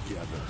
together.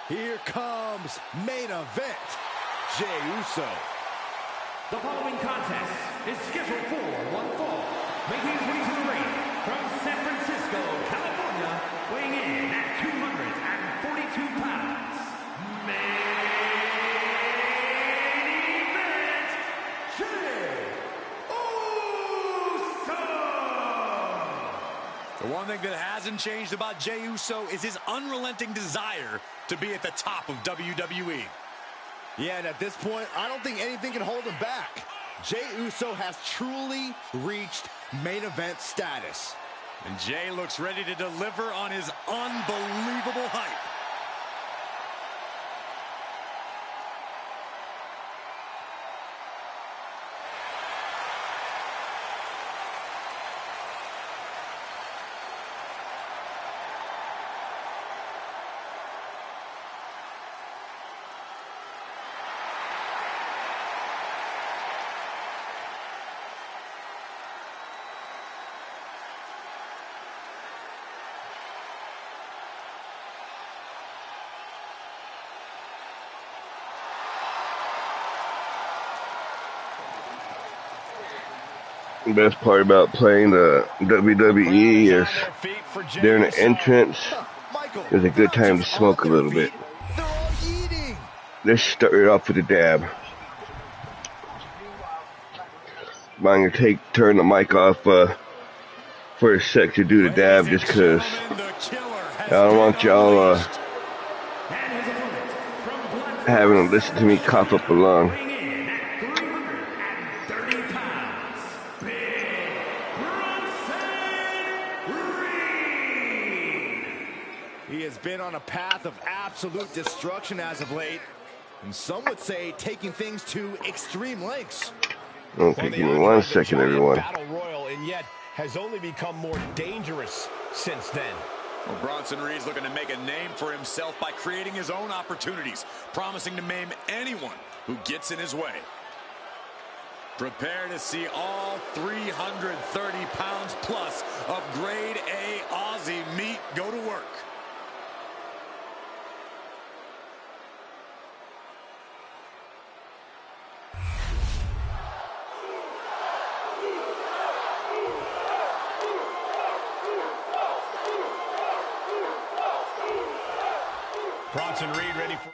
Here comes main event. Jey Uso. The following contest is scheduled for one fall. Making his way to the ring from San Francisco, California, weighing in at 242 pounds. Main event, Jey Uso! The one thing that hasn't changed about Jey Uso is his unrelenting desire to be at the top of WWE. Yeah, and at this point, I don't think anything can hold him back. Jey Uso has truly reached main event status. And Jey looks ready to deliver on his unbelievable hype. The best part about playing the WWE is during the entrance, there's a good time to smoke a little bit. Let's start it off with a dab. I'm going to turn the mic off for a sec to do the dab, just because I don't want y'all having to listen to me cough up a lung. He has been on a path of absolute destruction as of late, and some would say taking things to extreme lengths. Okay, give me 1 second, everyone. Battle Royal, and yet has only become more dangerous since then. Well, Bronson Reed's looking to make a name for himself by creating his own opportunities, promising to maim anyone who gets in his way. Prepare to see all 330 pounds plus of grade A Aussie meat go to work. Bronson Reed ready for...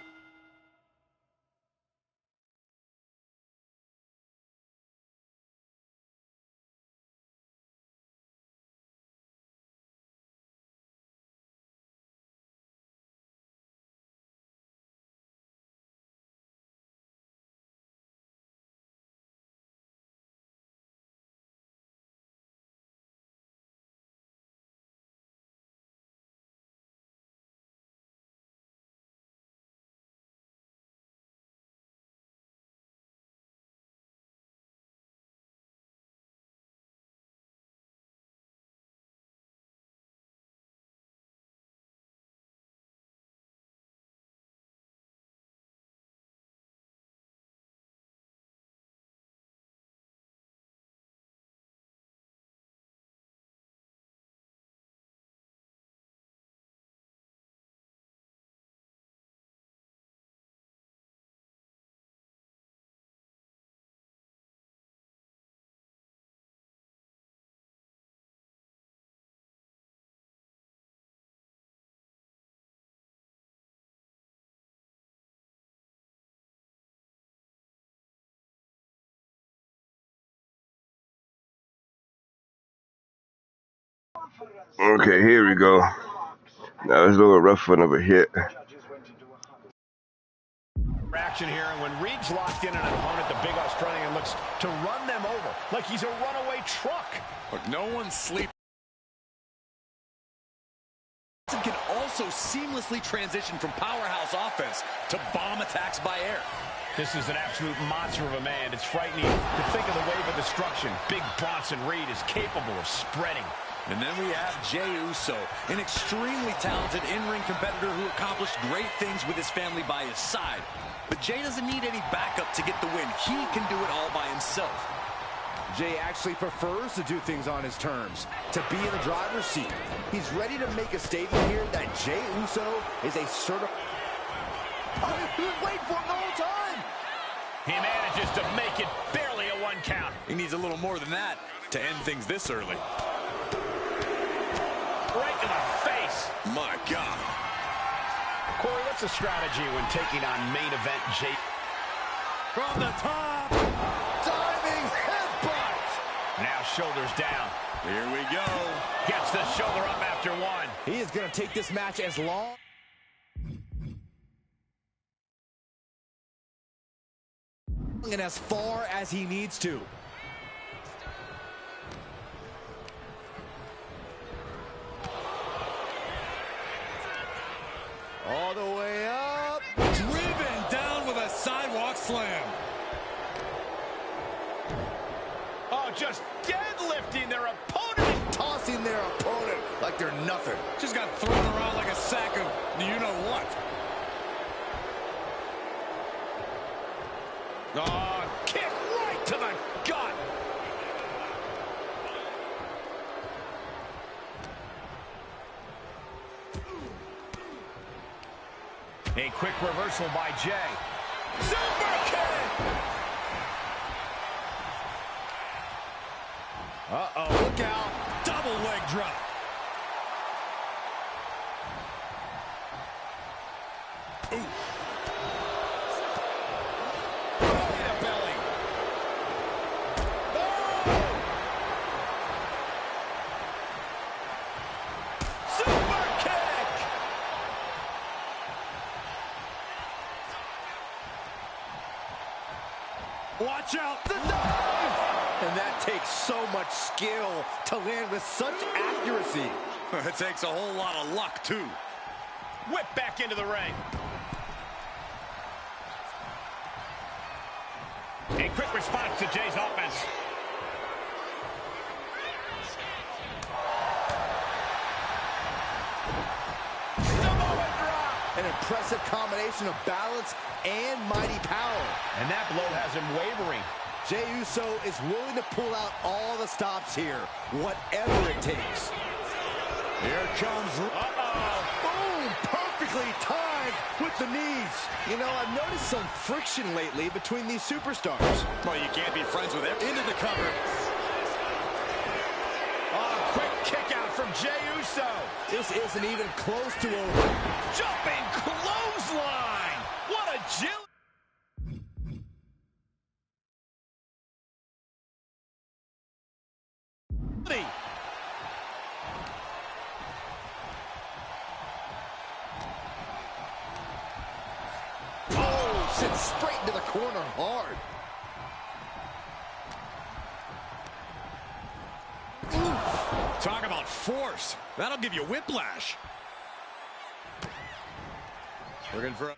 Okay, here we go. That was a little rough one of a hit. Action here, and when Reed's locked in an opponent, the big Australian looks to run them over like he's a runaway truck. Look, no one's sleeping. Can also seamlessly transition from powerhouse offense to bomb attacks by air. This is an absolute monster of a man. It's frightening to think of the wave of destruction Big Bronson Reed is capable of spreading. And then we have Jey Uso, an extremely talented in-ring competitor who accomplished great things with his family by his side. But Jey doesn't need any backup to get the win. He can do it all by himself. Jey actually prefers to do things on his terms, to be in the driver's seat. He's ready to make a statement here that Jey Uso is a certified... Oh, he was waiting for him the whole time. He manages to make it barely a 1 count. He needs a little more than that to end things this early. Right to the face. My God. Corey, what's the strategy when taking on main event Jay? From the top. Diving headbutt. Now shoulders down. Here we go. Gets the shoulder up after 1. He is going to take this match as long and as far as he needs to. All the way up. Driven down with a sidewalk slam. Oh, just deadlifting their opponent. Tossing their opponent like they're nothing. Just got thrown around like a sack of you-know-what. Oh, kick right to the gut. A quick reversal by Jay. Super kick! Uh-oh, look out. Double leg drop. Ooh. Belly to belly. Super kick! Watch out. The dive! And that takes so much skill to land with such accuracy. It takes a whole lot of luck, too. Whip back into the ring. A quick response to Jay's offense. Samoa drop. An impressive combination of balance and mighty power. And that blow has him wavering. Jey Uso is willing to pull out all the stops here, whatever it takes. Here comes... Boom! Perfectly timed with the knees. You know, I've noticed some friction lately between these superstars. Well, you can't be friends with him. Into the cover. Oh, quick kick out from Jey Uso. This isn't even close to over. Jumping clothesline. What agility. Oh, sent straight into the corner hard. Oof. Talk about force. That'll give you whiplash. Looking for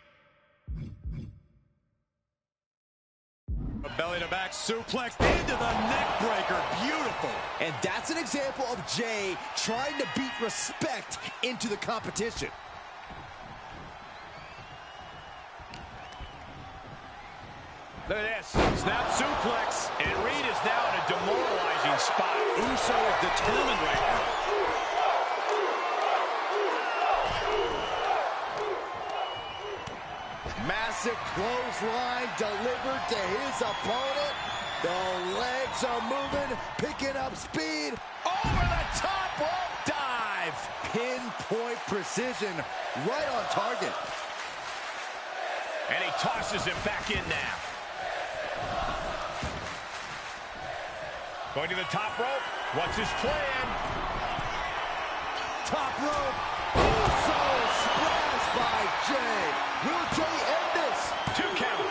a belly-to-back suplex into the neck breaker. Beautiful. And that's an example of Jey trying to beat respect into the competition. Look at this. Snap suplex. And Reed is now in a demoralizing spot. Uso is determined right now. Massive clothesline delivered to his opponent. The legs are moving, picking up speed. Over the top rope dive. Pinpoint precision, right on target. And he tosses him back in now. Going to the top rope. What's his plan? Top rope. Uso splash by Jey. Will Jey end this? 2 count.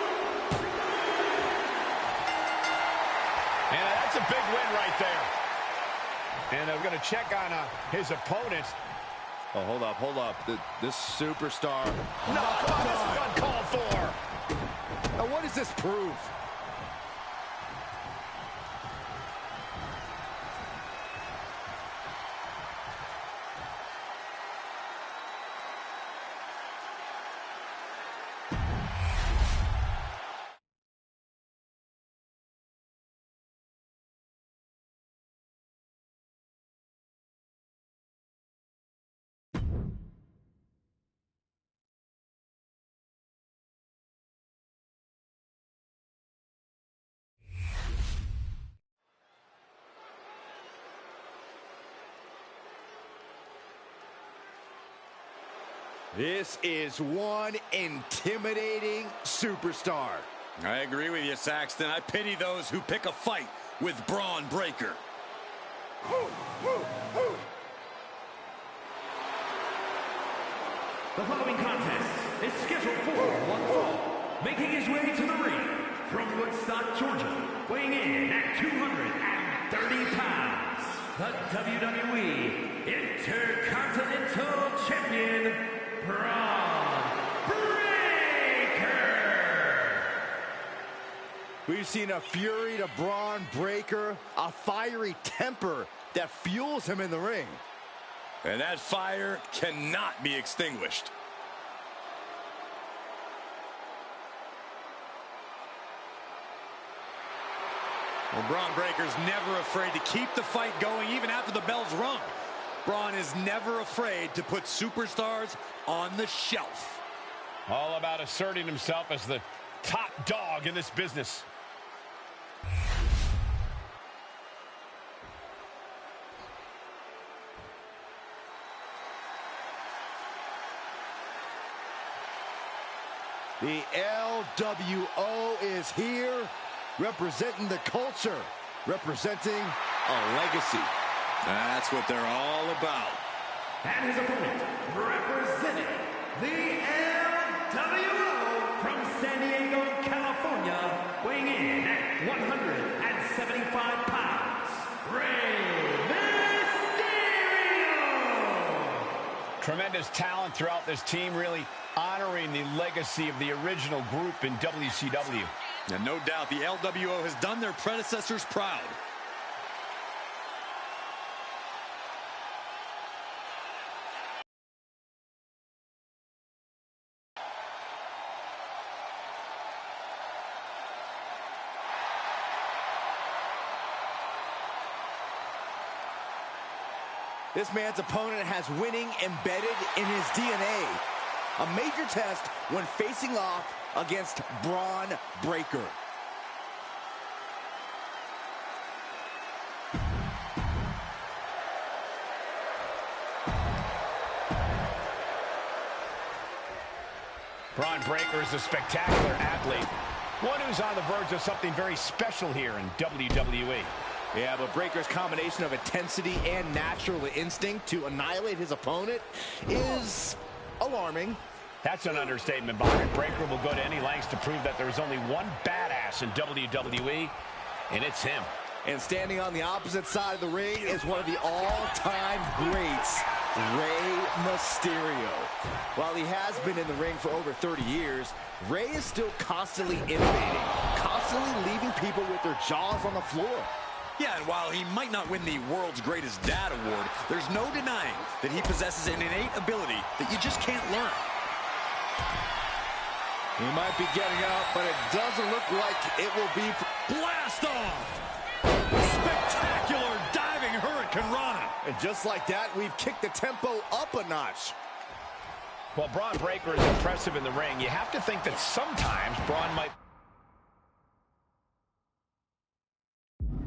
And that's a big win right there. And I'm going to check on his opponent. Oh, hold up. This superstar. No, come on, this is uncalled for. Now, what does this prove? This is one intimidating superstar. I agree with you, Saxton. I pity those who pick a fight with Bron Breakker. The following contest is scheduled for one fall. Making his way to the ring from Woodstock, Georgia, weighing in at 230 pounds, the WWE Intercontinental Champion, Bron Breakker. We've seen a fury to Bron Breakker, a fiery temper that fuels him in the ring. And that fire cannot be extinguished. Well, Bron Breakker's never afraid to keep the fight going even after the bell's rung. Bron is never afraid to put superstars on the shelf. All about asserting himself as the top dog in this business. The LWO is here, representing the culture, representing a legacy. That's what they're all about. And his opponent, representing the LWO from San Diego, California, weighing in at 175 pounds, Rey Mysterio! Tremendous talent throughout this team, really honoring the legacy of the original group in WCW. And no doubt the LWO has done their predecessors proud. This man's opponent has winning embedded in his DNA. A major test when facing off against Bron Breakker. Bron Breakker is a spectacular athlete, one who's on the verge of something very special here in WWE. Yeah, but Breakker's combination of intensity and natural instinct to annihilate his opponent is alarming. That's an understatement, Byron. Breakker will go to any lengths to prove that there's only one badass in WWE, and it's him. And standing on the opposite side of the ring is one of the all-time greats, Rey Mysterio. While he has been in the ring for over 30 years, Rey is still constantly innovating, constantly leaving people with their jaws on the floor. Yeah, and while he might not win the World's Greatest Dad Award, there's no denying that he possesses an innate ability that you just can't learn. He might be getting out, but it doesn't look like it will be. Blast off! Spectacular diving Hurricane Rana. And just like that, we've kicked the tempo up a notch. While Bron Breakker is impressive in the ring, you have to think that sometimes Bron might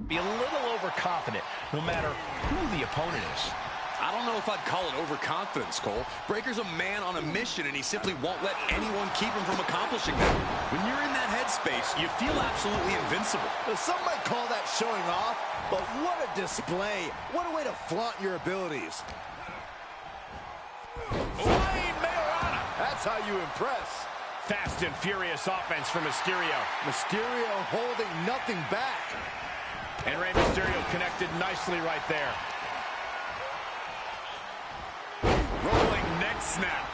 be a little overconfident, no matter who the opponent is. I don't know if I'd call it overconfidence, Cole. Breakker's a man on a mission, and he simply won't let anyone keep him from accomplishing that. When you're in that headspace, you feel absolutely invincible. Some might call that showing off, but what a display. What a way to flaunt your abilities. Flying Mayorana. That's how you impress. Fast and furious offense from Mysterio. Mysterio holding nothing back. And Rey Mysterio connected nicely right there. Rolling neck snap.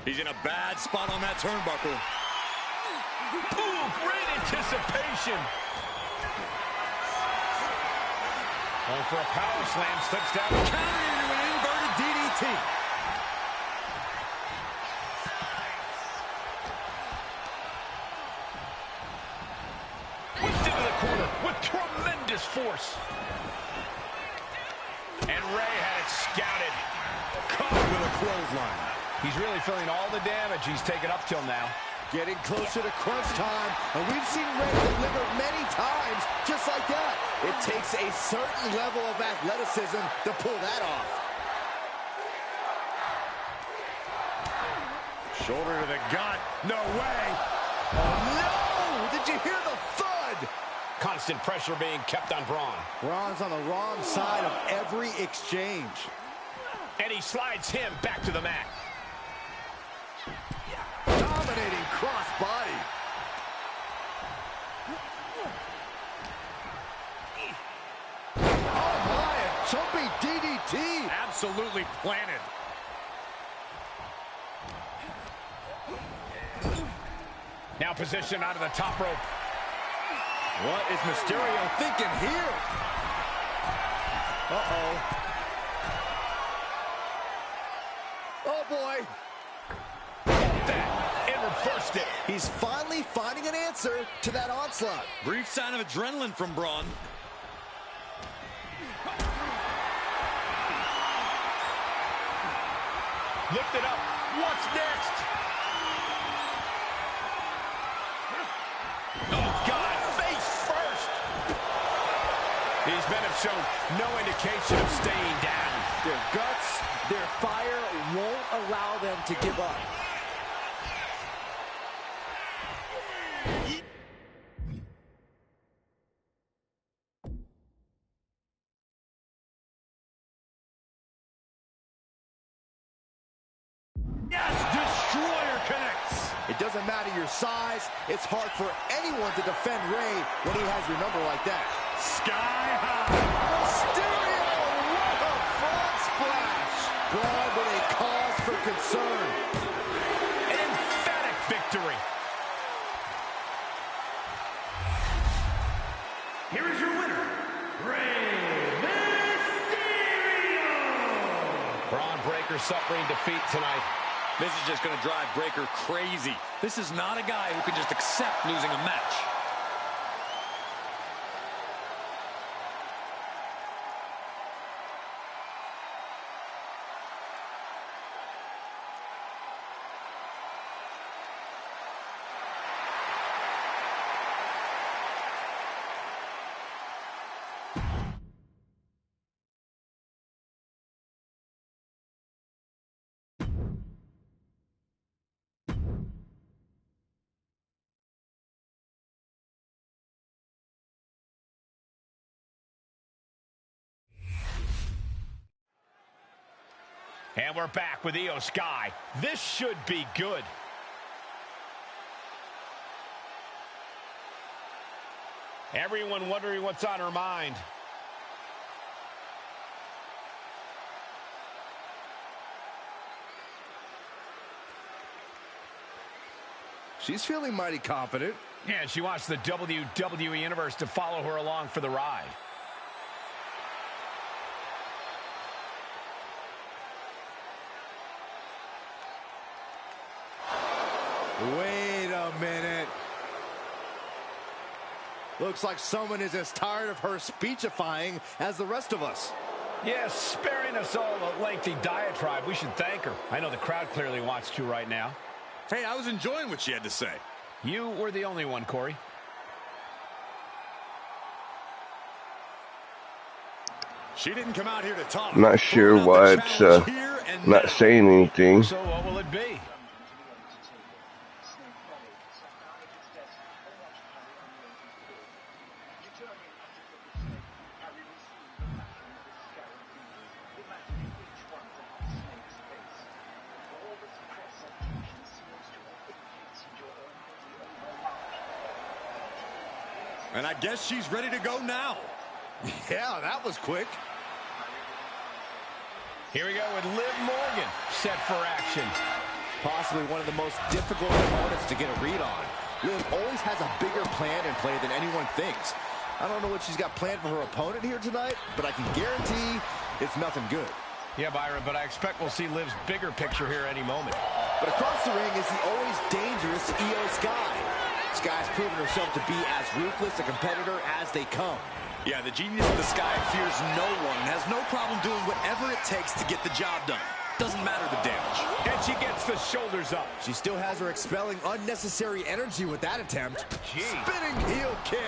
He's in a bad spot on that turnbuckle. Ooh, great anticipation. Going for a power slam, slips down. Counter into an inverted DDT. Whipped into the corner with tremendous force. And Rey had it scouted. Caught with a clothesline. He's really feeling all the damage he's taken up till now. Getting closer to crunch time, and we've seen Rey deliver many times just like that. It takes a certain level of athleticism to pull that off. Shoulder to the gut. No way. Oh, no! Did you hear the thud? Constant pressure being kept on Braun. Braun's on the wrong side of every exchange. And he slides him back to the mat. Dominating crossbody. Oh my, a jumping DDT. Absolutely planted. Now positioned out of the top rope. What is Mysterio thinking here? Uh-oh. Oh boy. Reversed it. He's finally finding an answer to that onslaught. Brief sign of adrenaline from Braun. Lift it up. What's next? Oh, God. Face first. These men have shown no indication of staying down. Their guts, their fire won't allow them to give up. It doesn't matter your size. It's hard for anyone to defend Rey when he has your number like that. Sky high. Mysterio, what a frog splash. Braun with a cause for concern. Emphatic victory. Here is your winner, Rey Mysterio. Braun Breaker suffering defeat tonight. This is just going to drive Breaker crazy. This is not a guy who can just accept losing a match. And we're back with Iyo Sky. This should be good. Everyone wondering what's on her mind. She's feeling mighty confident. Yeah, she wants the WWE Universe to follow her along for the ride. Wait a minute. Looks like someone is as tired of her speechifying as the rest of us. Yes, sparing us all a lengthy diatribe. We should thank her. I know the crowd clearly wants to right now. Hey, I was enjoying what she had to say. You were the only one, Corey. She didn't come out here to talk. I'm not sure why it's not saying anything. So what will it be? And I guess she's ready to go now. Yeah, that was quick. Here we go with Liv Morgan, set for action. Possibly one of the most difficult opponents to get a read on. Liv always has a bigger plan in play than anyone thinks. I don't know what she's got planned for her opponent here tonight, but I can guarantee it's nothing good. Yeah, Byron, but I expect we'll see Liv's bigger picture here any moment. But across the ring is the always dangerous Iyo Sky. Sky's proven herself to be as ruthless a competitor as they come. Yeah, the genius of the Sky fears no one and has no problem doing whatever it takes to get the job done. Doesn't matter the damage. And and she gets the shoulders up. She still has her expelling unnecessary energy with that attempt. Spinning heel kick.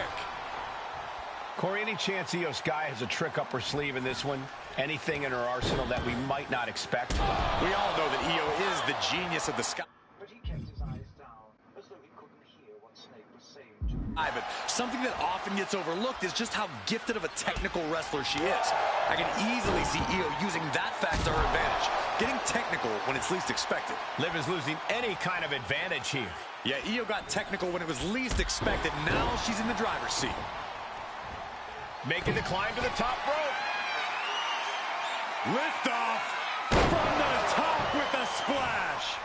Corey, any chance Iyo Sky has a trick up her sleeve in this one? Anything in her arsenal that we might not expect? We all know that Iyo is the genius of the Sky. But he kept his eyes down, as though he couldn't hear what Snake was saying to him. But something that often gets overlooked is just how gifted of a technical wrestler she is. I can easily see Iyo using that fact to her advantage, getting technical when it's least expected. Liv is losing any kind of advantage here. Yeah, Iyo got technical when it was least expected. Now she's in the driver's seat. Making the climb to the top rope. Lift off from the top with the splash.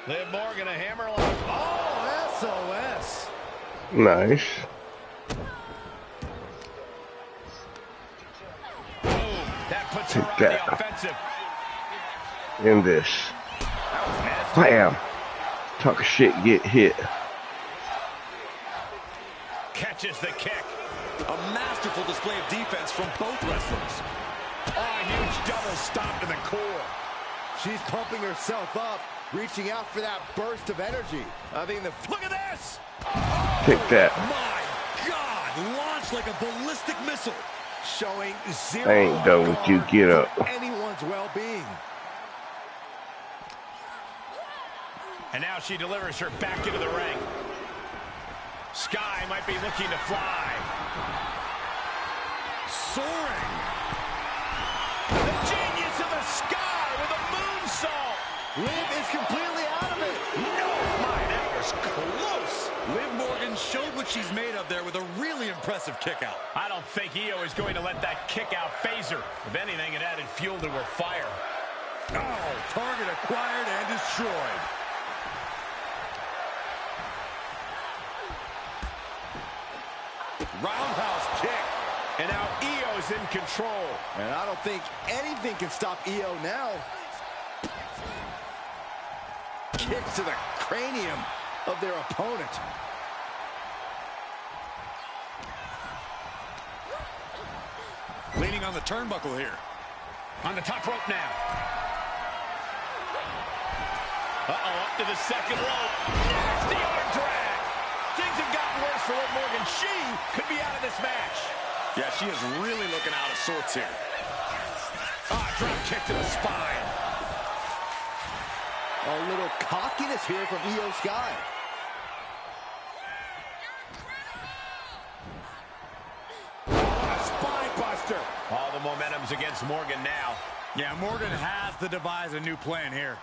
Liv Morgan, a hammerlock. Oh, SOS. Nice. Boom. That puts her on That. the offensive. In this. Bam. Talk shit, get hit. Catches the kick. A masterful display of defense from both wrestlers. Oh, a huge double stomp to the core. She's pumping herself up, reaching out for that burst of energy. I think look at this. Take that. My God, launched like a ballistic missile. Showing zero I ain't done with you. Get up. for anyone's well-being. And now she delivers her back into the ring. Sky might be looking to fly. Soaring. The genius of the Sky with a moonsault. Liv is completely out of it. No, my, that was close. Liv Morgan showed what she's made of there with a really impressive kick out. I don't think Iyo is going to let that kick out phase her. If anything, it added fuel to her fire. Oh, target acquired and destroyed. Roundhouse kick. And now Io's in control. And I don't think anything can stop Iyo now. Kick to the cranium of their opponent. Leaning on the turnbuckle here. On the top rope now. Uh-oh, up to the second rope. Nasty arm drag. Things have gotten worse for Liv Morgan. She could be out of this match. Yeah, she is really looking out of sorts here. Drop kick to the spine. A little cockiness here from Iyo Sky. A spine buster. All the momentum's against Morgan now. Yeah, Morgan has to devise a new plan here.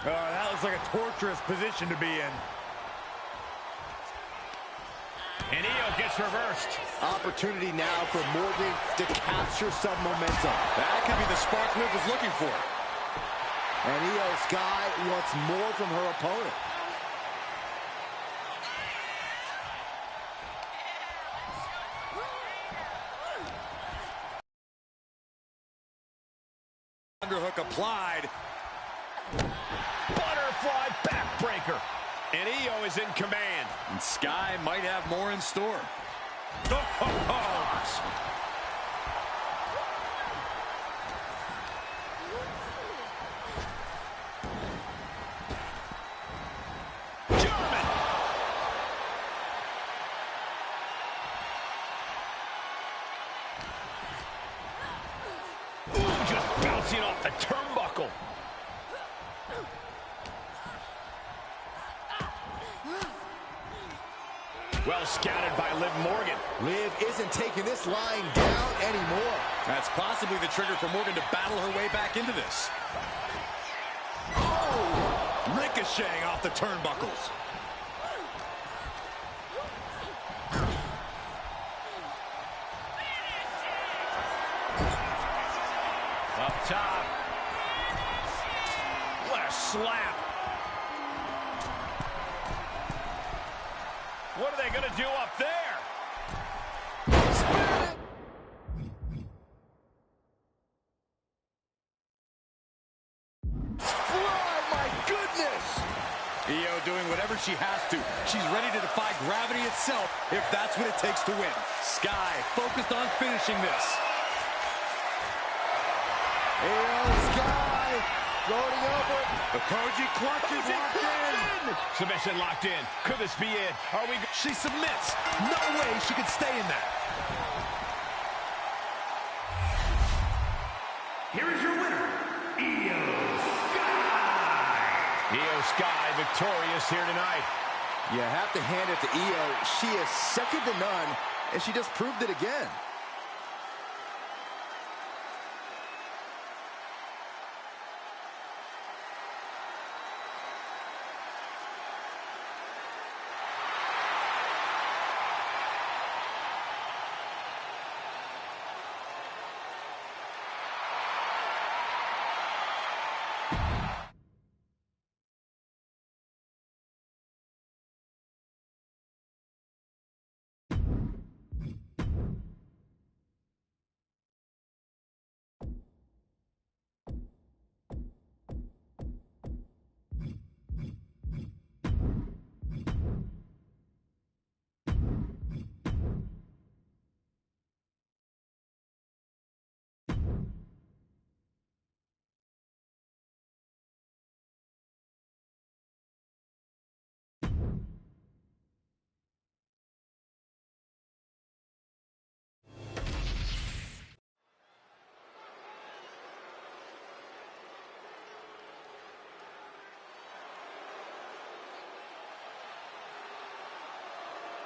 Oh, that looks like a torturous position to be in. And Iyo gets reversed. Opportunity now for Morgan to capture some momentum. That could be the spark Liv was looking for. And Iyo Sky wants more from her opponent. Underhook applied. Butterfly backbreaker. And Iyo is in command. And Sky might have more in store. German. Ooh, just bouncing off the turnbuckle. Well scouted by Liv Morgan. Liv isn't taking this lying down anymore. That's possibly the trigger for Morgan to battle her way back into this. Oh! Ricocheting off the turnbuckles. Up top. What a slap. What are they going to do up there? Iyo doing whatever she has to. She's ready to defy gravity itself if that's what it takes to win. Sky focused on finishing this. Io Sky floating over. The Koji clutch is locked in. Submission locked in. Could this be it? Are we? She submits. No way she could stay in that. Here is your winner, Io Sky. Io Sky victorious here tonight. You have to hand it to Io. She is second to none, and she just proved it again.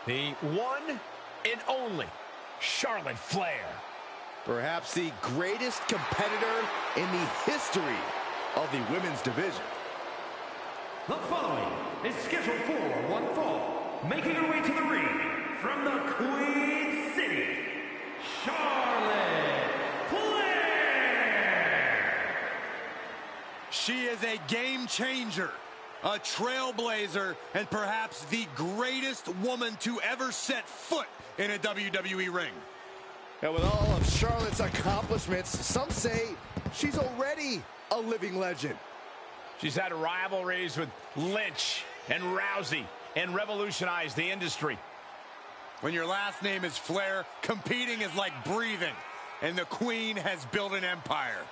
The one and only Charlotte Flair. Perhaps the greatest competitor in the history of the women's division. The following is scheduled for one fall, making her way to the ring from the Queen City, Charlotte Flair. She is a game changer, a trailblazer, and perhaps the greatest woman to ever set foot in a WWE ring. And with all of Charlotte's accomplishments, some say she's already a living legend. She's had rivalries with Lynch and Rousey and revolutionized the industry. When your last name is Flair, competing is like breathing, and the Queen has built an empire.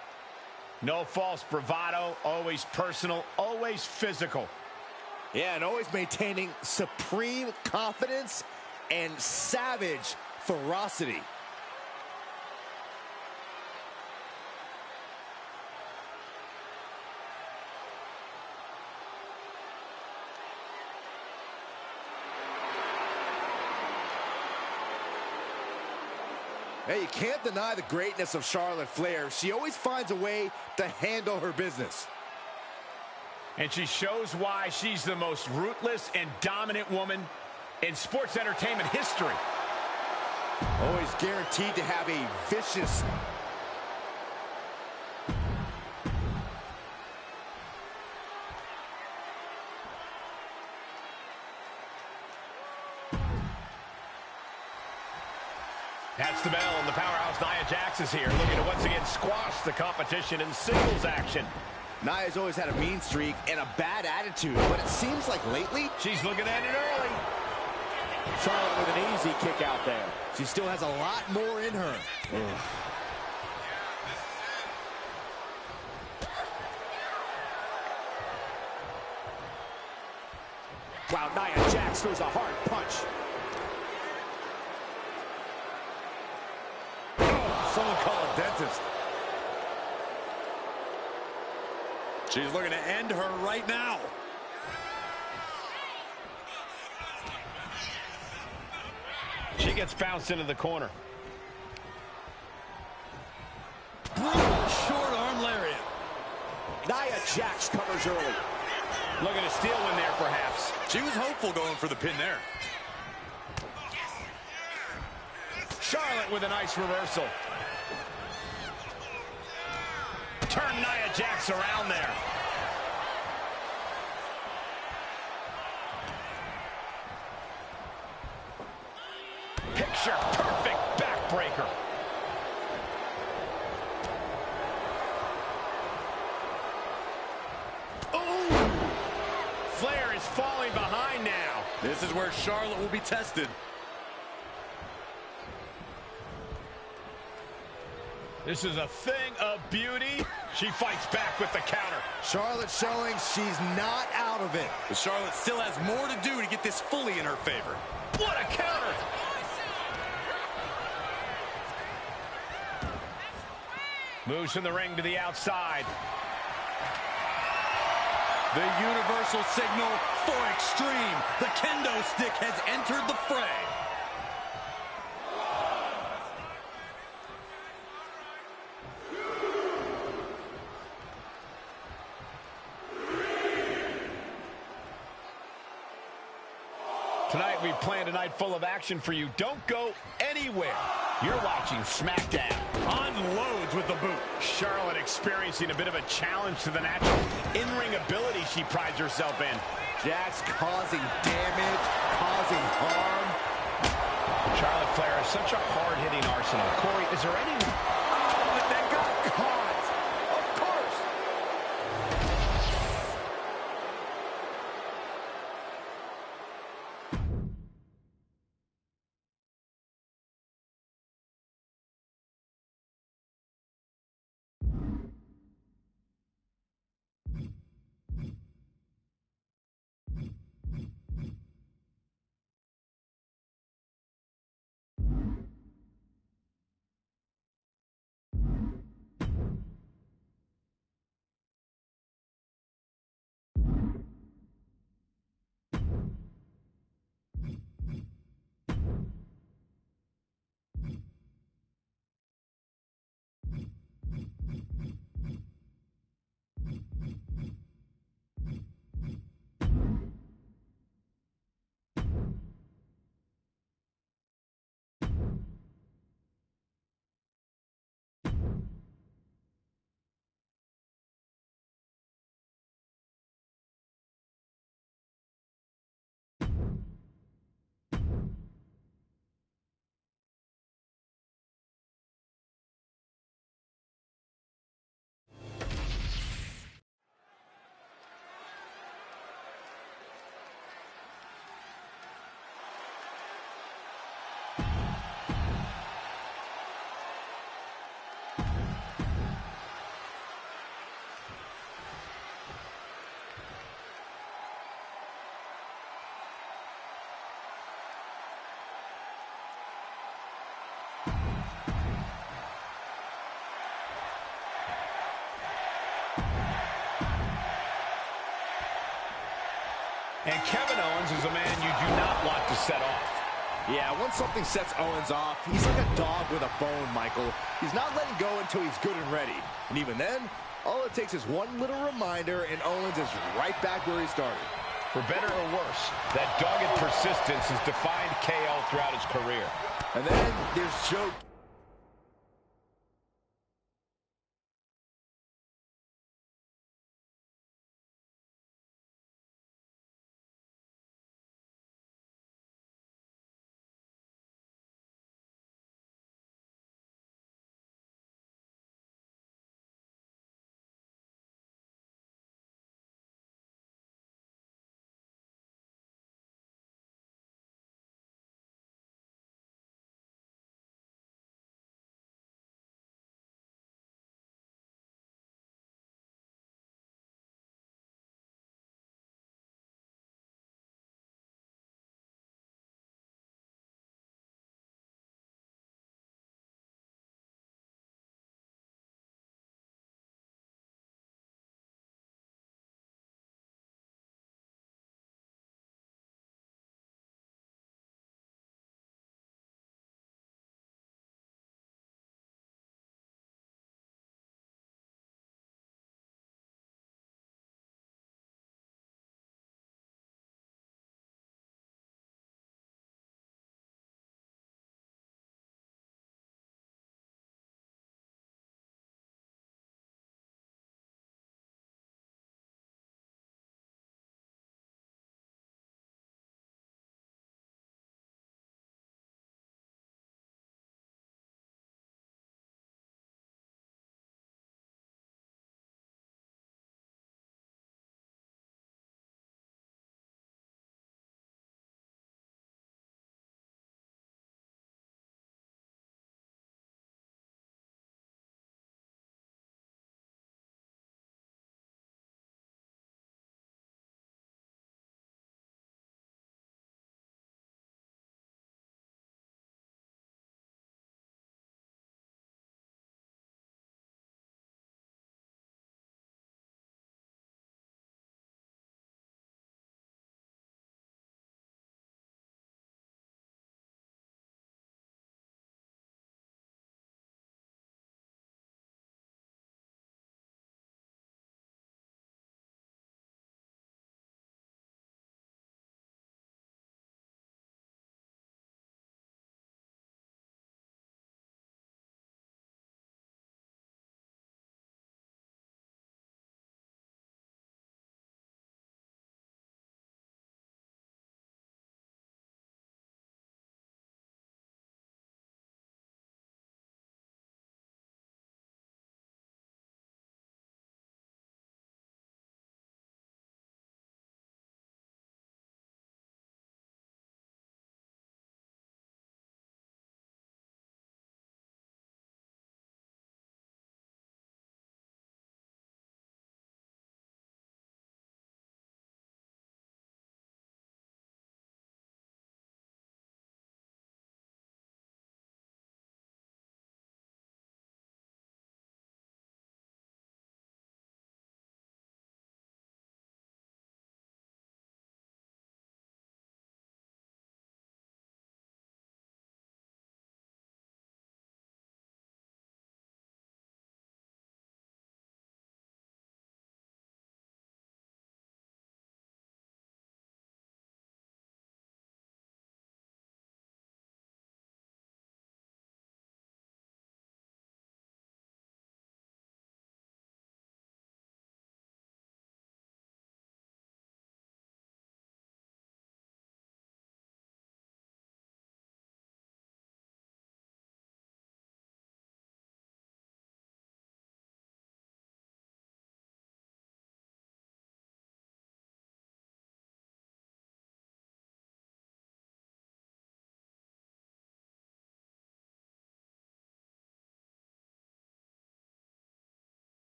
No false bravado, always personal, always physical. Yeah, and always maintaining supreme confidence and savage ferocity. Hey, you can't deny the greatness of Charlotte Flair. She always finds a way to handle her business. And she shows why she's the most ruthless and dominant woman in sports entertainment history. Always guaranteed to have a vicious... That's the bell, and the powerhouse Nia Jax is here, looking to once again squash the competition in singles action. Nia's always had a mean streak and a bad attitude, but it seems like lately... She's looking at it early. Charlotte with an easy kick out there. She still has a lot more in her. Wow, Nia Jax throws a hard punch. Someone call a dentist. She's looking to end her right now. She gets bounced into the corner. Brutal short arm lariat. Nia Jax covers early. Looking to steal one there, perhaps. She was hopeful going for the pin there. Charlotte with a nice reversal. Turn Nia Jax around there. Picture perfect backbreaker. Ooh! Flair is almost falling behind now. This is where Charlotte will be tested. This is a thing of beauty. She fights back with the counter. Charlotte showing she's not out of it. But Charlotte still has more to do to get this fully in her favor. What a counter! Moves from the ring to the outside. The universal signal for extreme. The kendo stick has entered the fray. Tonight we planned a night full of action for you. Don't go anywhere. You're watching SmackDown. Unloads with the boot. Charlotte experiencing a bit of a challenge to the natural in-ring ability she prides herself in. Jax causing damage, causing harm. Charlotte Flair has such a hard-hitting arsenal. Corey, is there any... Oh, but that got caught. Of course. And Kevin Owens is a man you do not want to set off. Yeah, once something sets Owens off, he's like a dog with a bone, Michael. He's not letting go until he's good and ready. And even then, all it takes is one little reminder, and Owens is right back where he started. For better or worse, that dogged persistence has defined KO throughout his career. And then there's Joe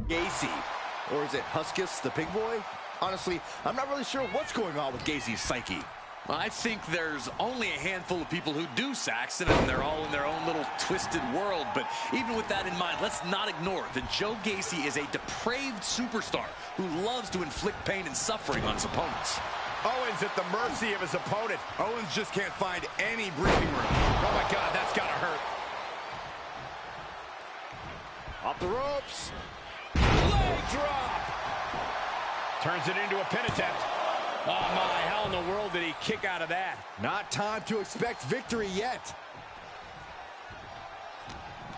Gacy. Or is it Huskus, the big boy? Honestly, I'm not really sure what's going on with Gacy's psyche. I think there's only a handful of people who do Saxton, and they're all in their own little twisted world. But even with that in mind, let's not ignore that Joe Gacy is a depraved superstar who loves to inflict pain and suffering on his opponents. Owens at the mercy of his opponent. Owens just can't find any breathing room. Oh my God, that's gotta hurt. Off the ropes. Leg drop. Turns it into a pin attempt. Oh my, how in the world did he kick out of that? Not time to expect victory yet.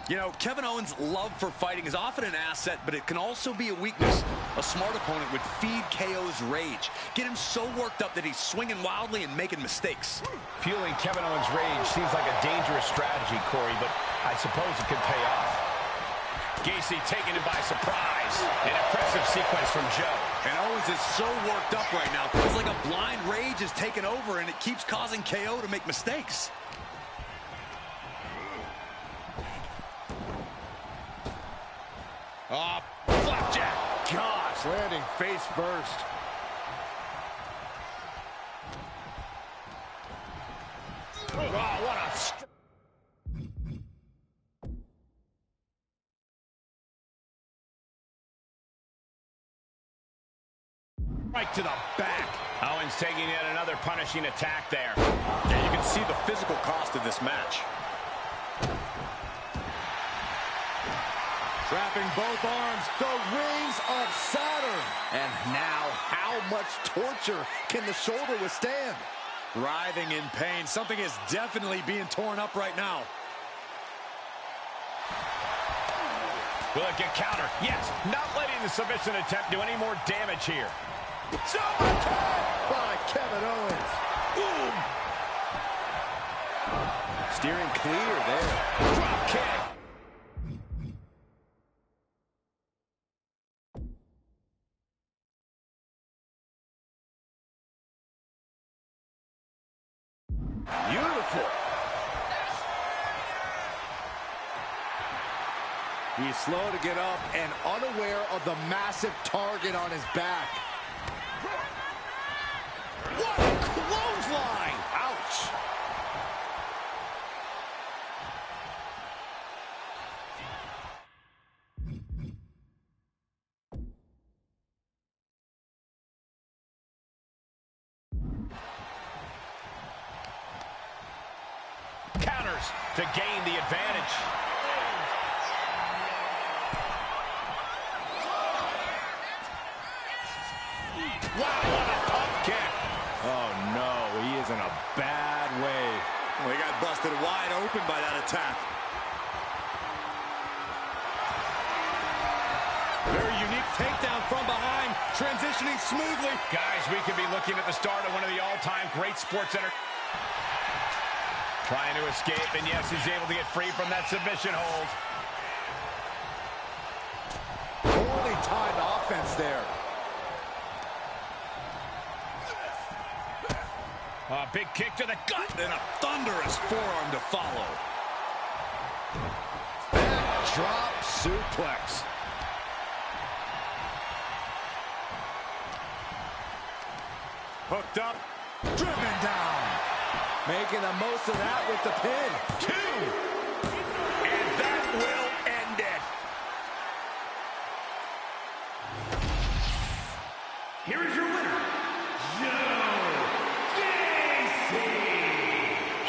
You know, Kevin Owens' love for fighting is often an asset, but it can also be a weakness. A smart opponent would feed KO's rage, get him so worked up that he's swinging wildly and making mistakes. Fueling Kevin Owens' rage seems like a dangerous strategy, Corey, but I suppose it could pay off. Gacy taking him by surprise. An impressive sequence from Joe. And Owens is so worked up right now. It's like a blind rage is taking over, and it keeps causing KO to make mistakes. Flapjack. Gosh, landing face first. Oh, what a... Right to the back. Owens taking yet another punishing attack there. Yeah, you can see the physical cost of this match. Trapping both arms, the rings of Saturn. And now, how much torture can the shoulder withstand? Writhing in pain. Something is definitely being torn up right now. Will it get countered? Yes. Not letting the submission attempt do any more damage here. By Kevin Owens. Boom. Steering clear there. Drop kick. Beautiful. He's slow to get up and unaware of the massive target on his back. What a clothesline! Ouch! Counters to gain the advantage. Wow, what a pump kick. Oh no, he is in a bad way. Well, he got busted wide open by that attack. Very unique takedown from behind, transitioning smoothly. Guys, we could be looking at the start of one of the all-time great sports center. Trying to escape, and yes, he's able to get free from that submission hold. Poorly timed offense there. A big kick to the gut. And a thunderous forearm to follow. Drop suplex. Hooked up. Driven down. Making the most of that with the pin. 2. And that will end it. Here is your winner,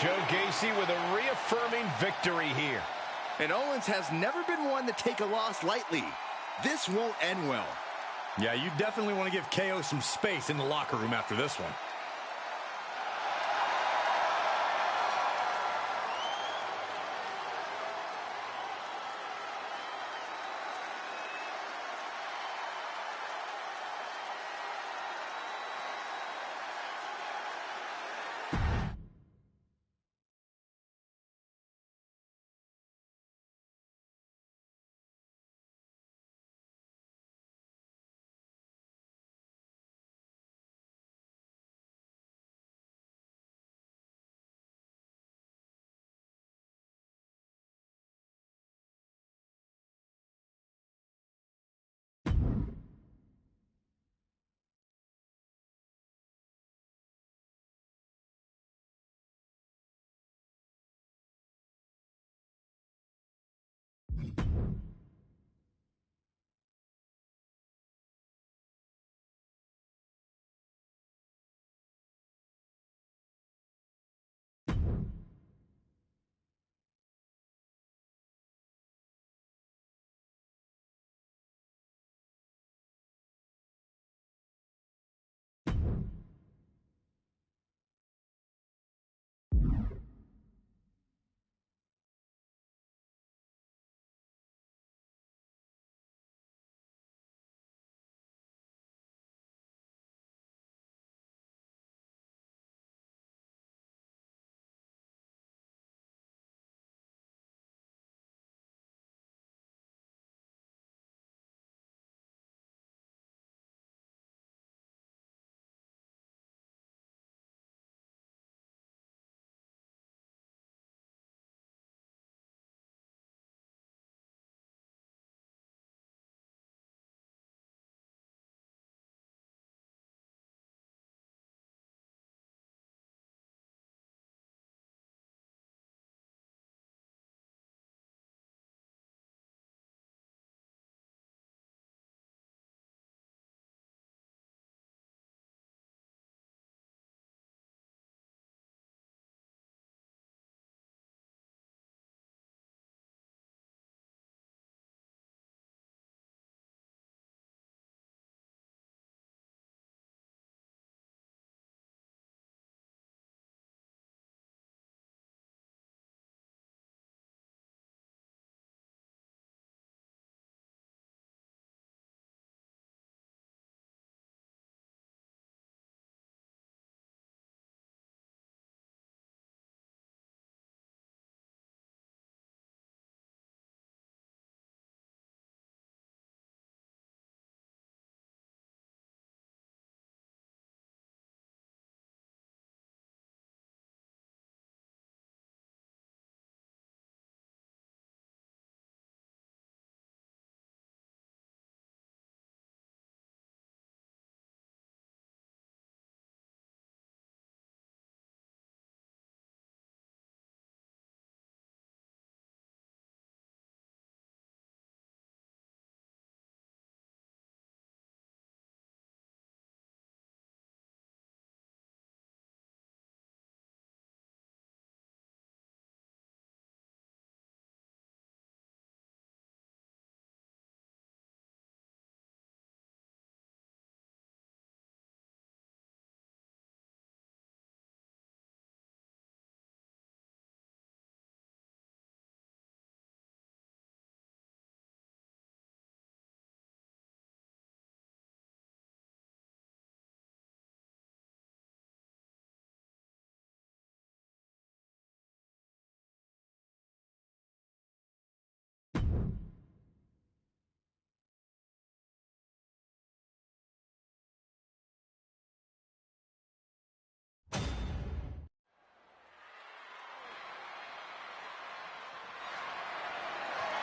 Joe Gacy with a reaffirming victory here. And Owens has never been one to take a loss lightly. This won't end well. Yeah, you definitely want to give KO some space in the locker room after this one.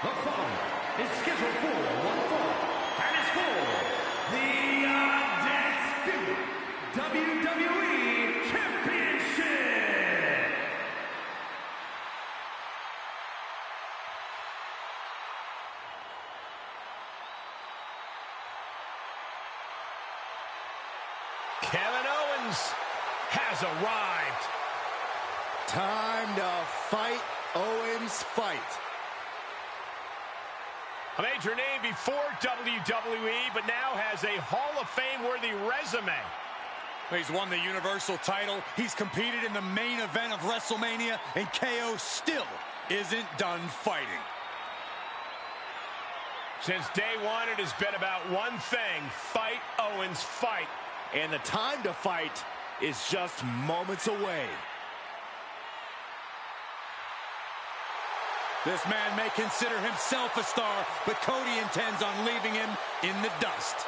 The following is scheduled for one fall, and is for the Undisputed WWE Championship. Kevin Owens has arrived. Time to fight, Owens, fight. A major name before WWE, but now has a Hall of Fame-worthy resume. He's won the Universal title. He's competed in the main event of WrestleMania, and KO still isn't done fighting. Since day one, it has been about one thing: fight, Owens, fight. And the time to fight is just moments away. This man may consider himself a star, but Cody intends on leaving him in the dust.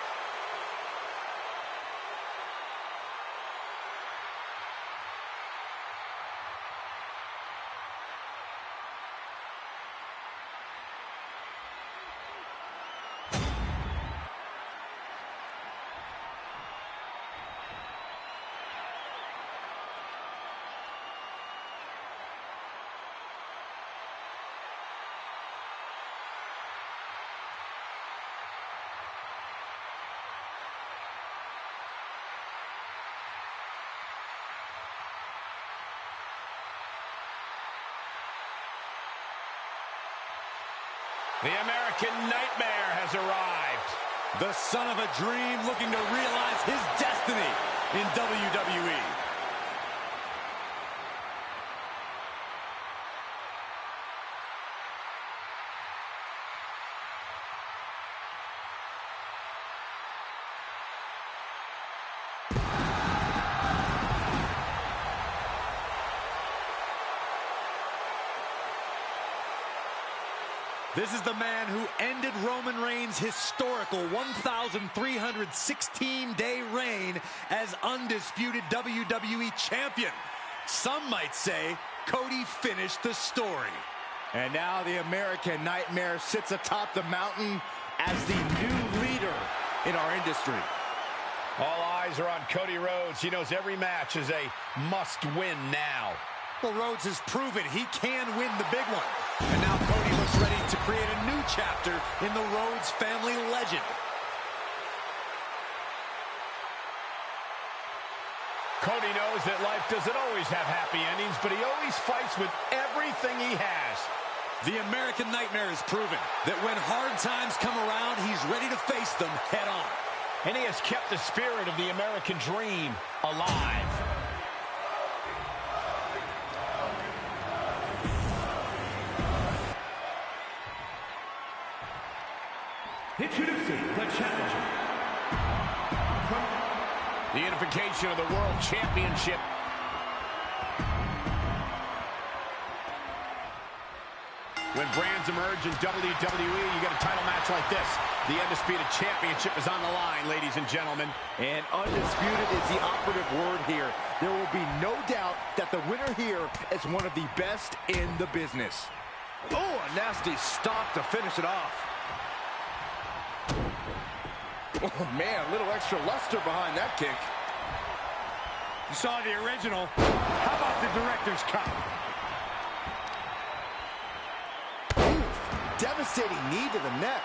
The American Nightmare has arrived. The son of a dream looking to realize his destiny in WWE. This is the man who ended Roman Reigns' historical 1,316-day reign as undisputed WWE champion. Some might say Cody finished the story. And now the American Nightmare sits atop the mountain as the new leader in our industry. All eyes are on Cody Rhodes. He knows every match is a must-win now. Well, Rhodes has proven he can win the big one. And now Cody looks ready to create a new chapter in the Rhodes family legend. Cody knows that life doesn't always have happy endings, but he always fights with everything he has. The American Nightmare has proven that when hard times come around, he's ready to face them head on. And he has kept the spirit of the American dream alive. Introducing the challenger. The unification of the World Championship. When brands emerge in WWE, you get a title match like this. The Undisputed Championship is on the line, ladies and gentlemen. And undisputed is the operative word here. There will be no doubt that the winner here is one of the best in the business. Oh, a nasty stop to finish it off. Oh, man, a little extra luster behind that kick. You saw the original. How about the director's cut? Oof, devastating knee to the neck.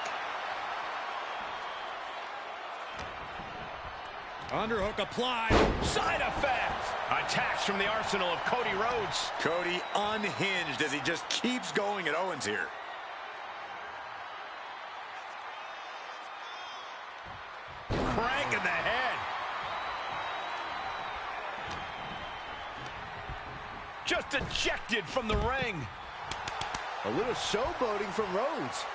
Underhook applied. Side effect. Attacks from the arsenal of Cody Rhodes. Cody unhinged as he just keeps going at Owens here. Crank in the head. Just ejected from the ring. A little showboating from Rhodes.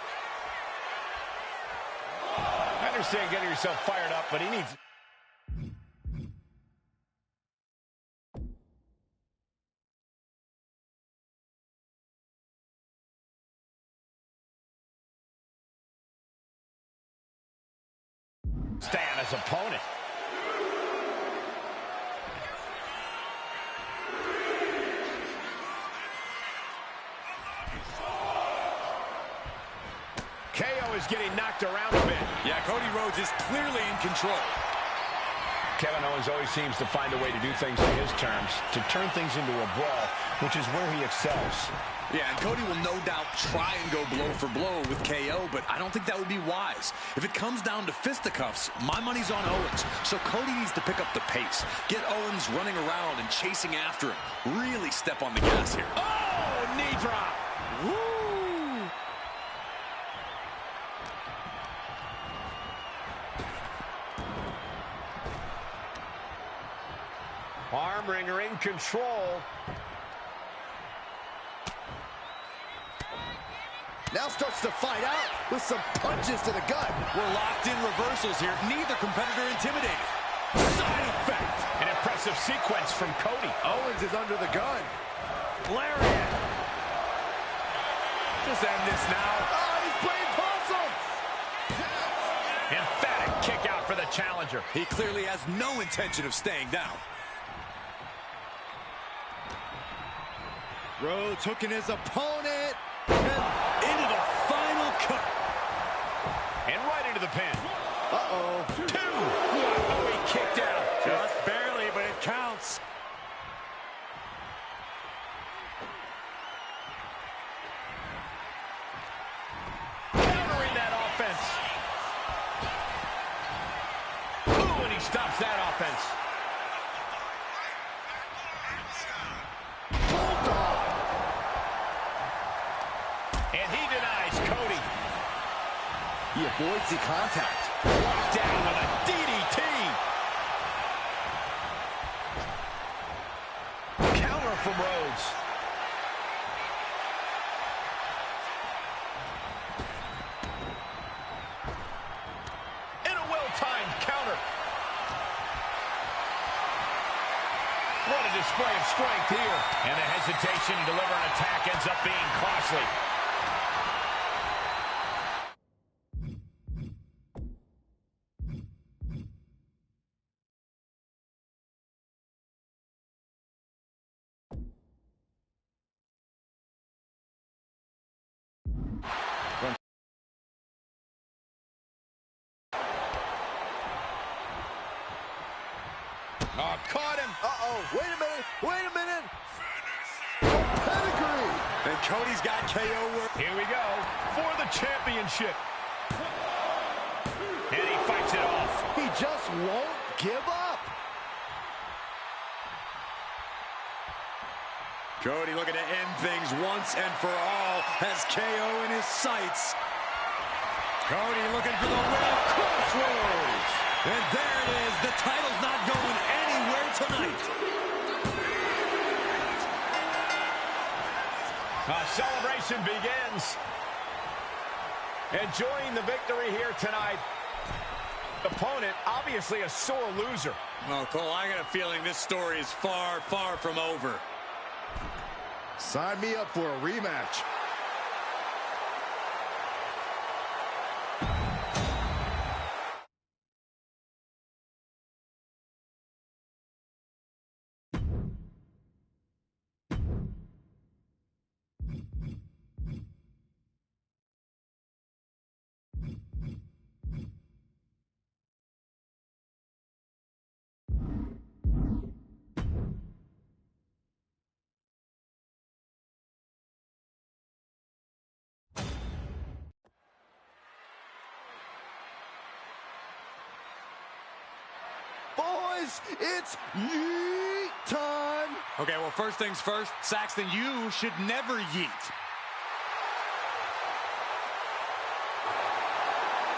I understand getting yourself fired up, but he needs... stand his opponent. KO is getting knocked around a bit. Yeah, Cody Rhodes is clearly in control. Kevin Owens always seems to find a way to do things on his terms, to turn things into a brawl, which is where he excels. Yeah, and Cody will no doubt try and go blow for blow with KO, but I don't think that would be wise. If it comes down to fisticuffs, my money's on Owens. So Cody needs to pick up the pace, get Owens running around and chasing after him. Really step on the gas here. Oh, knee drop. Woo! Arm wringer in control. Now starts to fight out with some punches to the gut. We're locked in reversals here. Neither competitor intimidated. Side effect. An impressive sequence from Cody. Owens is under the gun. Lariat. Just end this now. Oh, he's playing possum. Emphatic kick out for the challenger. He clearly has no intention of staying down. Rhodes hooking his opponent. Into the final cut. And right into the pin. Uh-oh. 2. Oh, he kicked out. Just barely, but it counts. Countering that offense. Ooh, and he stops that offense. And he denies Cody. He avoids the contact. Locked down with a DDT. Counter from Rhodes. And a well-timed counter. What a display of strength here. And the hesitation to deliver an attack ends up being costly. Oh, caught him. Uh-oh. Wait a minute. Wait a minute. Pedigree. And Cody's got KO work. Here we go for the championship. And he fights it off. He just won't give up. Cody looking to end things once and for all. Has KO in his sights. Cody looking for the win. Crossroads. And there it is. The title's not going anywhere tonight. A celebration begins. Enjoying the victory here tonight. Opponent, obviously a sore loser. Well, Cole, I got a feeling this story is far, far from over. Sign me up for a rematch. Boys, it's yeet time. Okay, well, first things first, Saxton, you should never yeet.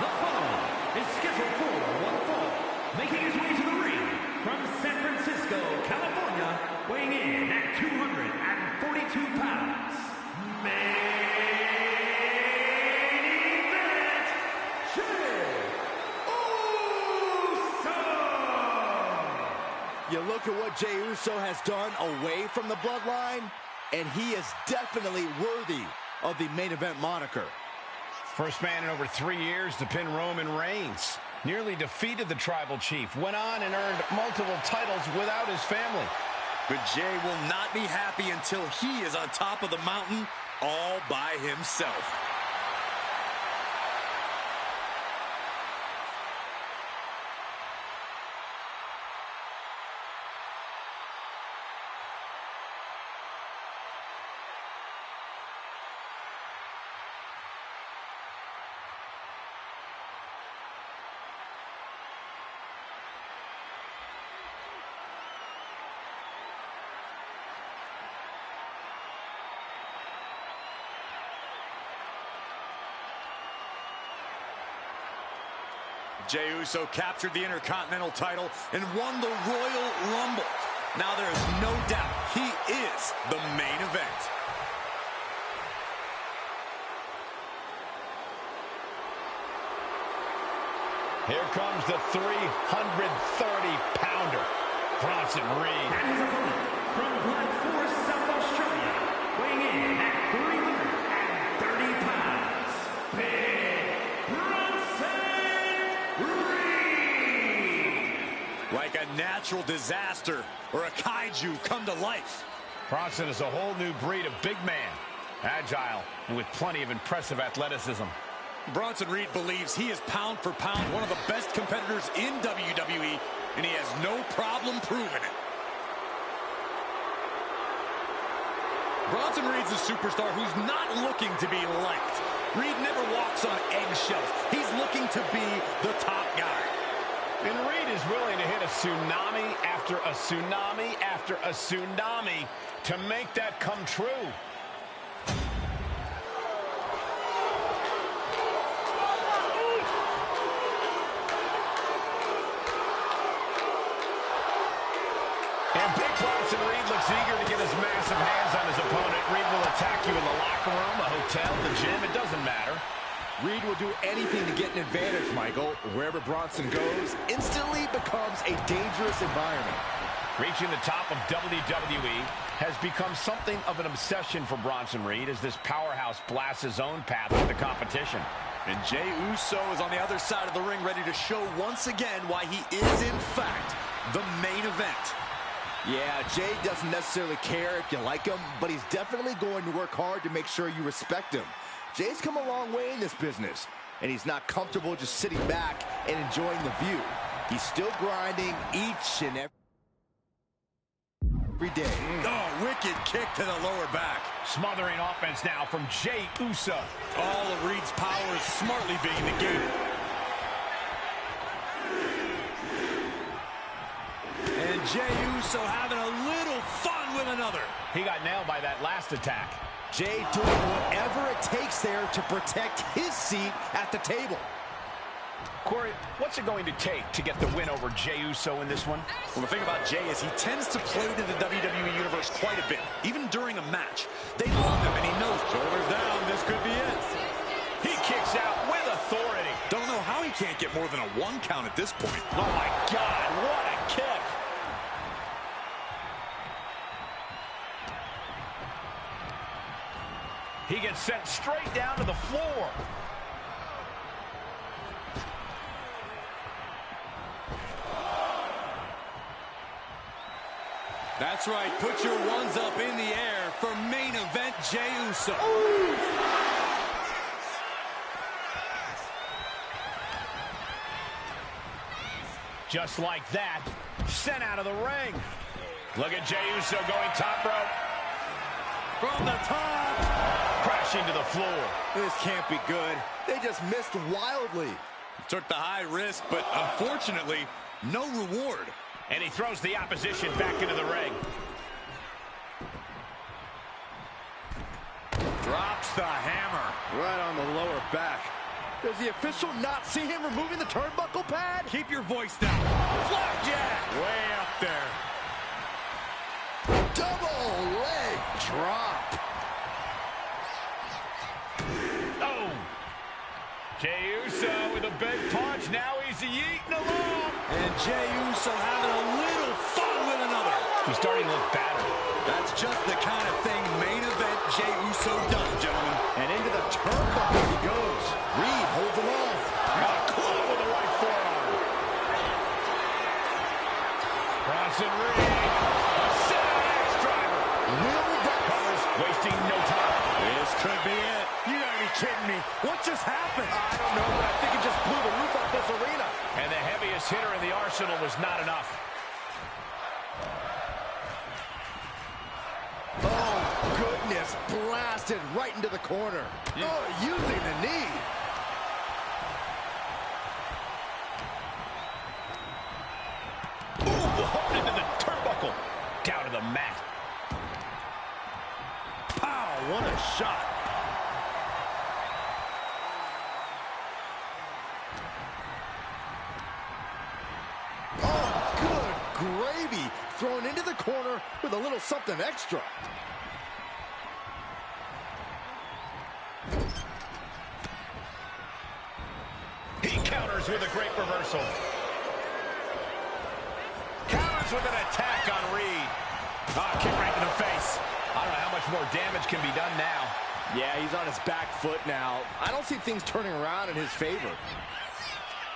The following is scheduled for one fall, making his way to the ring from San Francisco, California, weighing in at 242 pounds. Main event, Jey Uso! You look at what Jey Uso has done away from the bloodline, and he is definitely worthy of the main event moniker. First man in over 3 years to pin Roman Reigns. Nearly defeated the Tribal Chief. Went on and earned multiple titles without his family. But Jey will not be happy until he is on top of the mountain all by himself. Jey Uso captured the Intercontinental title and won the Royal Rumble. Now there is no doubt he is the main event. Here comes the 330-pounder, Bronson Reed. And his opponent from Black Forest, South Australia, weighing in at 330 pounds, Big Bronson Reed. Like a natural disaster or a kaiju come to life. Bronson is a whole new breed of big man, agile, and with plenty of impressive athleticism. Bronson Reed believes he is pound for pound one of the best competitors in WWE, and he has no problem proving it. Bronson Reed's a superstar who's not looking to be liked. Reed never walks on eggshells. He's looking to be the top guy. And Reed is willing to hit a tsunami after a tsunami after a tsunami to make that come true. And Big Bronson Reed looks eager to get his massive hands on his opponent. Reed will attack you in the locker room, a hotel, the gym, it doesn't matter. Reed will do anything to get an advantage, Michael. Wherever Bronson goes, instantly becomes a dangerous environment. Reaching the top of WWE has become something of an obsession for Bronson Reed as this powerhouse blasts his own path with the competition. And Jey Uso is on the other side of the ring, ready to show once again why he is, in fact, the main event. Yeah, Jey doesn't necessarily care if you like him, but he's definitely going to work hard to make sure you respect him. Jey's come a long way in this business, and he's not comfortable just sitting back and enjoying the view. He's still grinding each and every day. Oh, wicked kick to the lower back. Smothering offense now from Jey Uso. All of Reed's power is smartly being negated. And Jey Uso having a little fun with another. He got nailed by that last attack. Jey doing whatever it takes there to protect his seat at the table. Corey, what's it going to take to get the win over Jey Uso in this one? Well, the thing about Jey is he tends to play to the WWE Universe quite a bit, even during a match. They love him, and he knows shoulders down, this could be it. He kicks out with authority. Don't know how he can't get more than a 1 count at this point. Oh, my God, what a kick. He gets sent straight down to the floor. That's right, put your ones up in the air for main event Jey Uso. Just like that, sent out of the ring. Look at Jey Uso going top rope. From the top. Crashing to the floor. This can't be good. They just missed wildly. Took the high risk, but unfortunately, no reward. And he throws the opposition back into the ring. Drops the hammer. Right on the lower back. Does the official not see him removing the turnbuckle pad? Keep your voice down. Flapjack. Way up there. Double leg drop. Oh. Jey Uso with a big punch. Now he's yeeting along. And Jey Uso having a little fun with another. He's starting to look battered. That's just the kind of thing main event Jey Uso does, gentlemen. And into the turnbuckle he goes. Reed holds him off. Got a club with the right forearm. Bronson Reed. A set axe driver. Will that Covers, wasting no time. This could be it. You gotta be kidding me. What just happened? I don't know, but I think it just blew the roof off this arena. And the heaviest hitter in the arsenal was not enough. Oh, goodness. Blasted right into the corner. Oh, using the knee. Ooh, hooked into the turnbuckle. Down to the mat. Pow, what a shot. maybe thrown into the corner with a little something extra. He counters with a great reversal. Counters with an attack on Reed. Oh, kick right in the face. I don't know how much more damage can be done now. Yeah, he's on his back foot now. I don't see things turning around in his favor.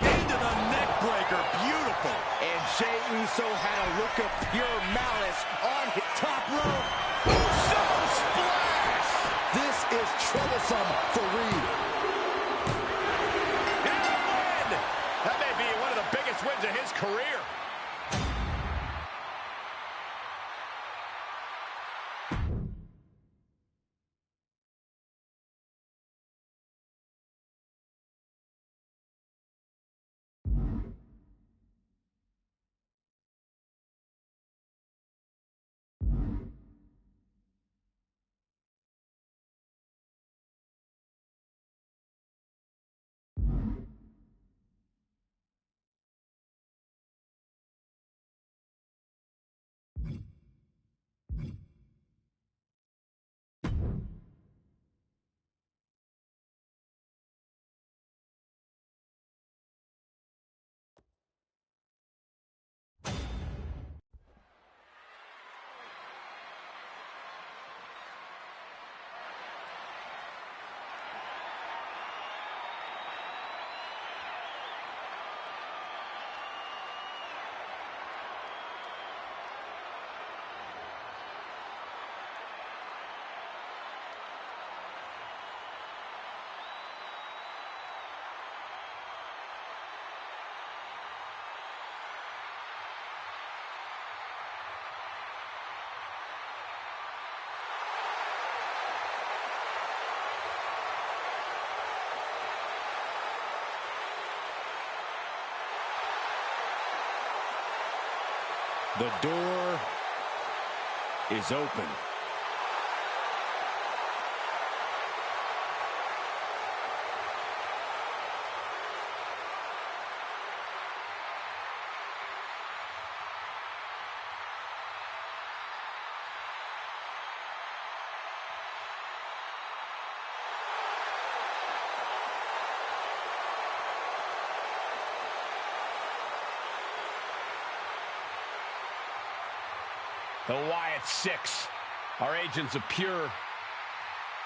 Into the neck breaker. Beautiful. And Jey Uso had a look of pure malice on his top rope. Uso splash! This is troublesome for Reed. And a win! That may be one of the biggest wins of his career. The door is open. The Wyatt Six are agents of pure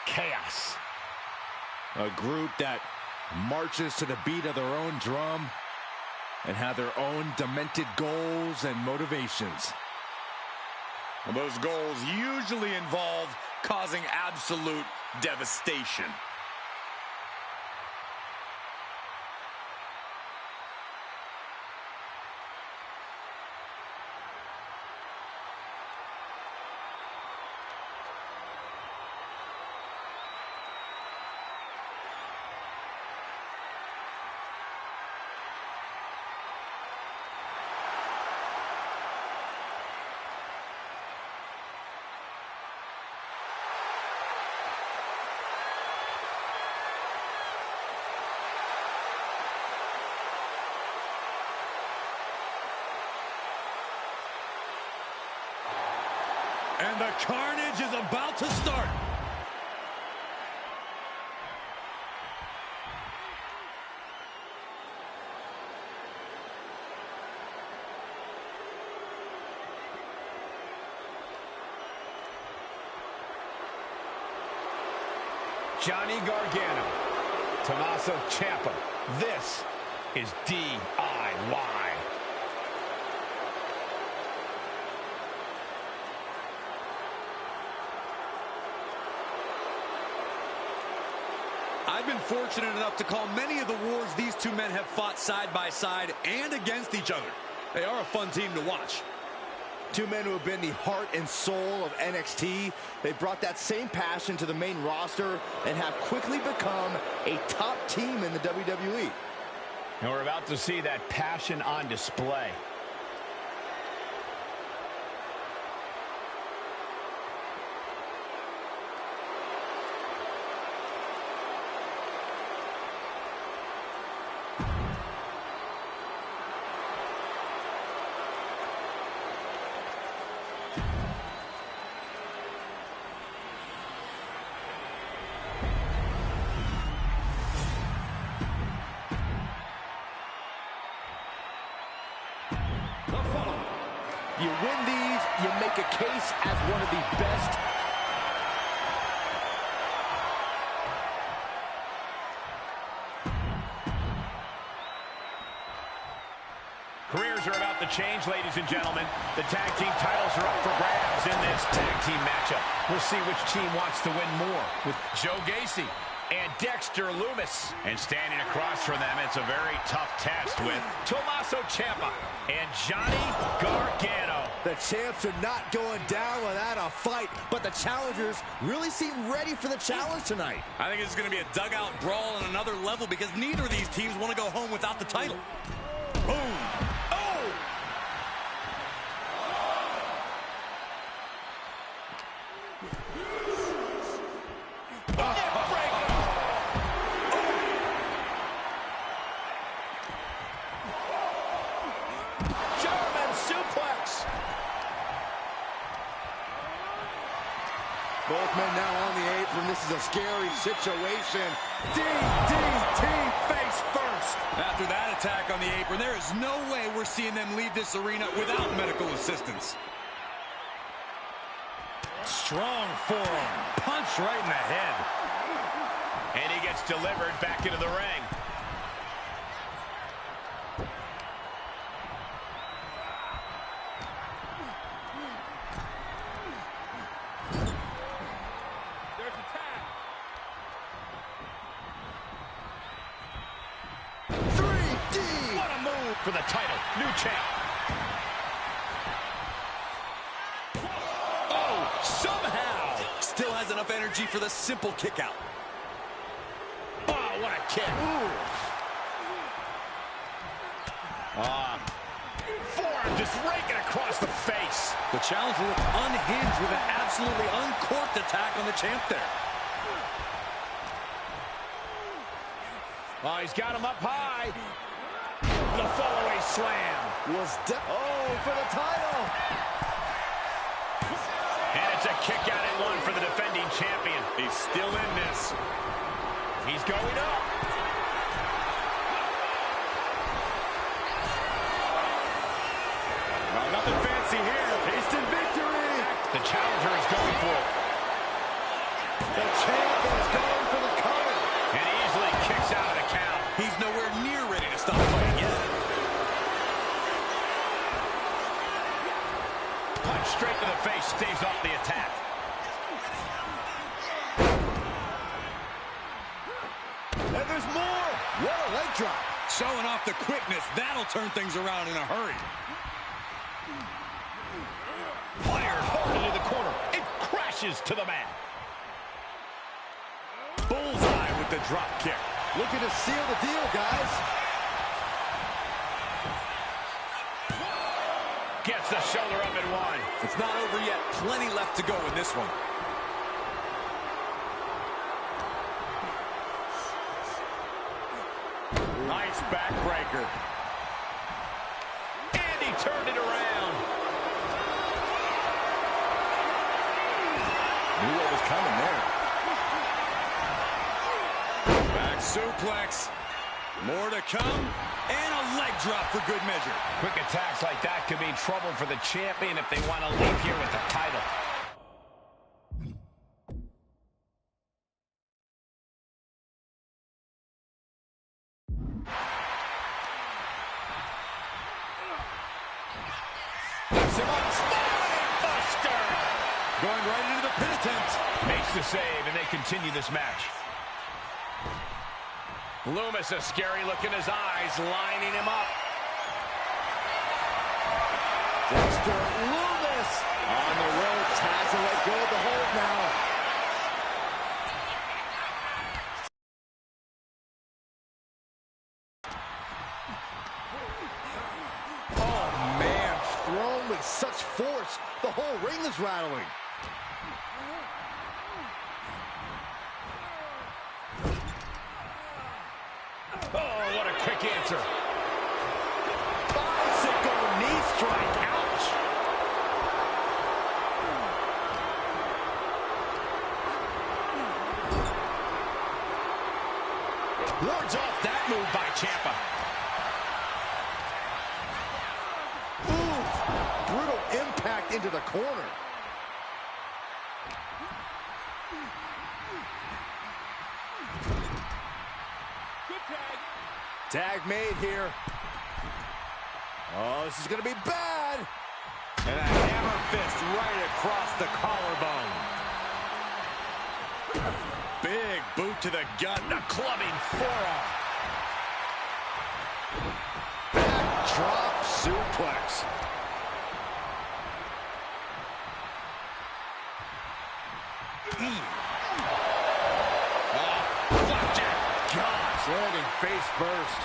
chaos. A group that marches to the beat of their own drum and have their own demented goals and motivations. Well, those goals usually involve causing absolute devastation. And the carnage is about to start. Johnny Gargano, Tommaso Ciampa. This is DIY. I've been fortunate enough to call many of the wars these two men have fought side by side and against each other. They are a fun team to watch. Two men who have been the heart and soul of NXT. They brought that same passion to the main roster and have quickly become a top team in the WWE. And we're about to see that passion on display. You win these, you make a case as one of the best. Careers are about to change, ladies and gentlemen. The tag team titles are up for grabs in this tag team matchup. We'll see which team wants to win more, with Joe Gacy and Dexter Lumis. And standing across from them, it's a very tough test with Tommaso Ciampa and Johnny Gargano. The champs are not going down without a fight, but the challengers really seem ready for the challenge tonight. I think it's going to be a dugout brawl on another level because neither of these teams want to go home without the title. Boom. Both men now on the apron. This is a scary situation. DDT face first. After that attack on the apron, there is no way we're seeing them leave this arena without medical assistance. Strong forearm. Punch right in the head. And he gets delivered back into the ring. For the title, new champ. Oh, somehow. Still has enough energy for the simple kick out. Oh, what a kick. Forearm just raking across the face. The challenger looked unhinged with an absolutely uncorked attack on the champ there. Oh, he's got him up high. The fallaway slam. For the title. And it's a kick out at one for the defending champion. He's still in this. He's going up. Well, nothing fancy here. Instant victory. The challenger is going for it. The champ is going for the cover. And easily kicks out of the count. He's nowhere near ready to stop fighting yet. Punch straight to the face, staves off the attack. And there's more. What a leg drop. Showing off the quickness. That'll turn things around in a hurry. Fired hard into the corner. It crashes to the mat. Bullseye with the drop kick. Looking to seal the deal, guys. Gets the shoulder up and one. It's not over yet. Plenty left to go in this one. Nice backbreaker. And he turned it around. Knew what was coming there. Back suplex. More to come. And a leg drop for good measure. Quick attacks like that could mean trouble for the champion if they want to leave here with the title. Buster! Going right into the pin attempt. Makes the save, and they continue this match. Lumis, a scary look in his eyes, lining him up. Dexter Lumis on the ropes, has to let go of the hold now. Oh man, thrown with such force, the whole ring is rattling. Oh, what a quick answer. Bicycle knee strike, ouch. Wards off that move by Ciampa. Ooh, brutal impact into the corner. Good tag. Tag made here. Oh, this is going to be bad. And a hammer fist right across the collarbone. Big boot to the gut. A clubbing forearm. Backdrop suplex. Flapjack. Gosh, landing face first.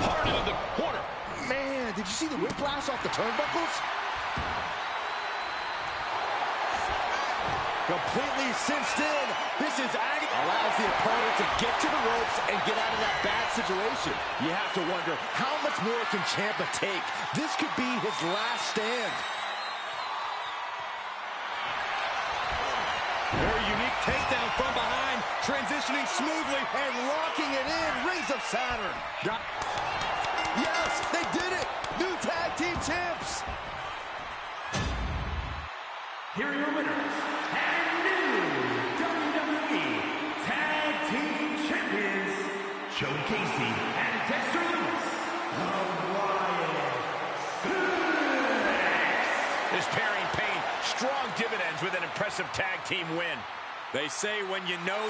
Hard into the corner. Man, did you see the whiplash off the turnbuckles? Completely cinched in. This is agony. Allows the opponent to get to the ropes and get out of that bad situation. You have to wonder, how much more can Ciampa take? This could be his last stand. Very unique takedown from behind, transitioning smoothly and locking it in. Rings of Saturn. Yes, they did it. New tag team champs. Here are your winners and new WWE Tag Team Champions, Joe Casey and Dexter Lewis, the Wyatt Six. This pairing paid strong dividends with an impressive tag team win. They say when you know,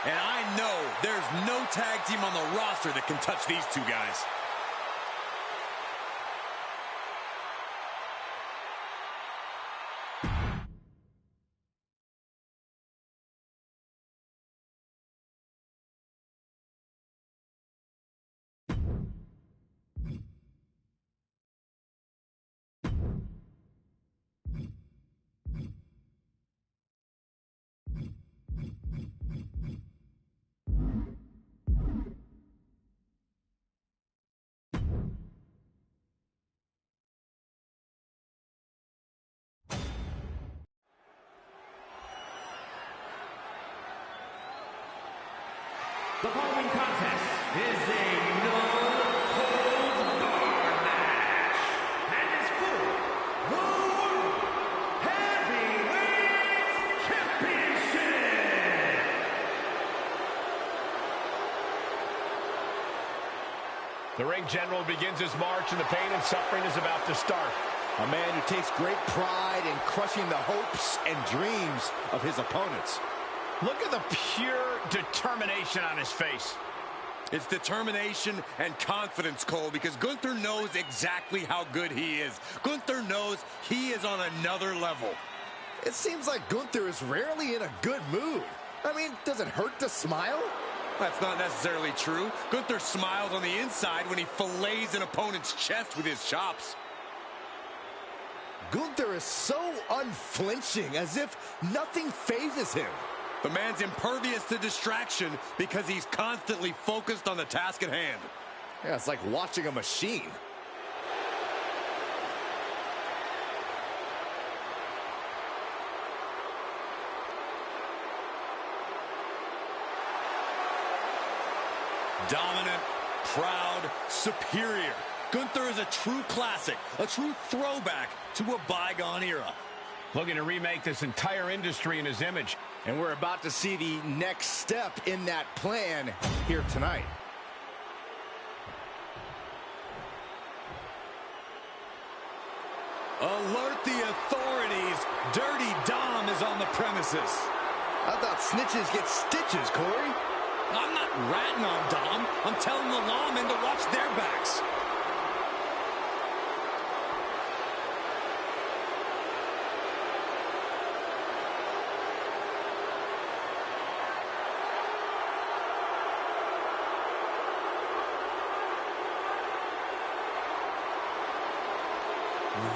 and I know there's no tag team on the roster that can touch these two guys. The following contest is a no-holds-barred match and is for the World Heavyweight Championship. The ring general begins his march, and the pain and suffering is about to start. A man who takes great pride in crushing the hopes and dreams of his opponents. Look at the pure determination on his face. It's determination and confidence, Cole, because Gunther knows exactly how good he is. Gunther knows he is on another level. It seems like Gunther is rarely in a good mood. I mean, does it hurt to smile? That's not necessarily true. Gunther smiles on the inside when he fillets an opponent's chest with his chops. Gunther is so unflinching, as if nothing phases him. The man's impervious to distraction because he's constantly focused on the task at hand. Yeah, it's like watching a machine. Dominant, proud, superior. Gunther is a true classic, a true throwback to a bygone era. Looking to remake this entire industry in his image. And we're about to see the next step in that plan here tonight. Alert the authorities. Dirty Dom is on the premises. I thought snitches get stitches, Corey. I'm not ratting on Dom. I'm telling the lawmen to watch their backs.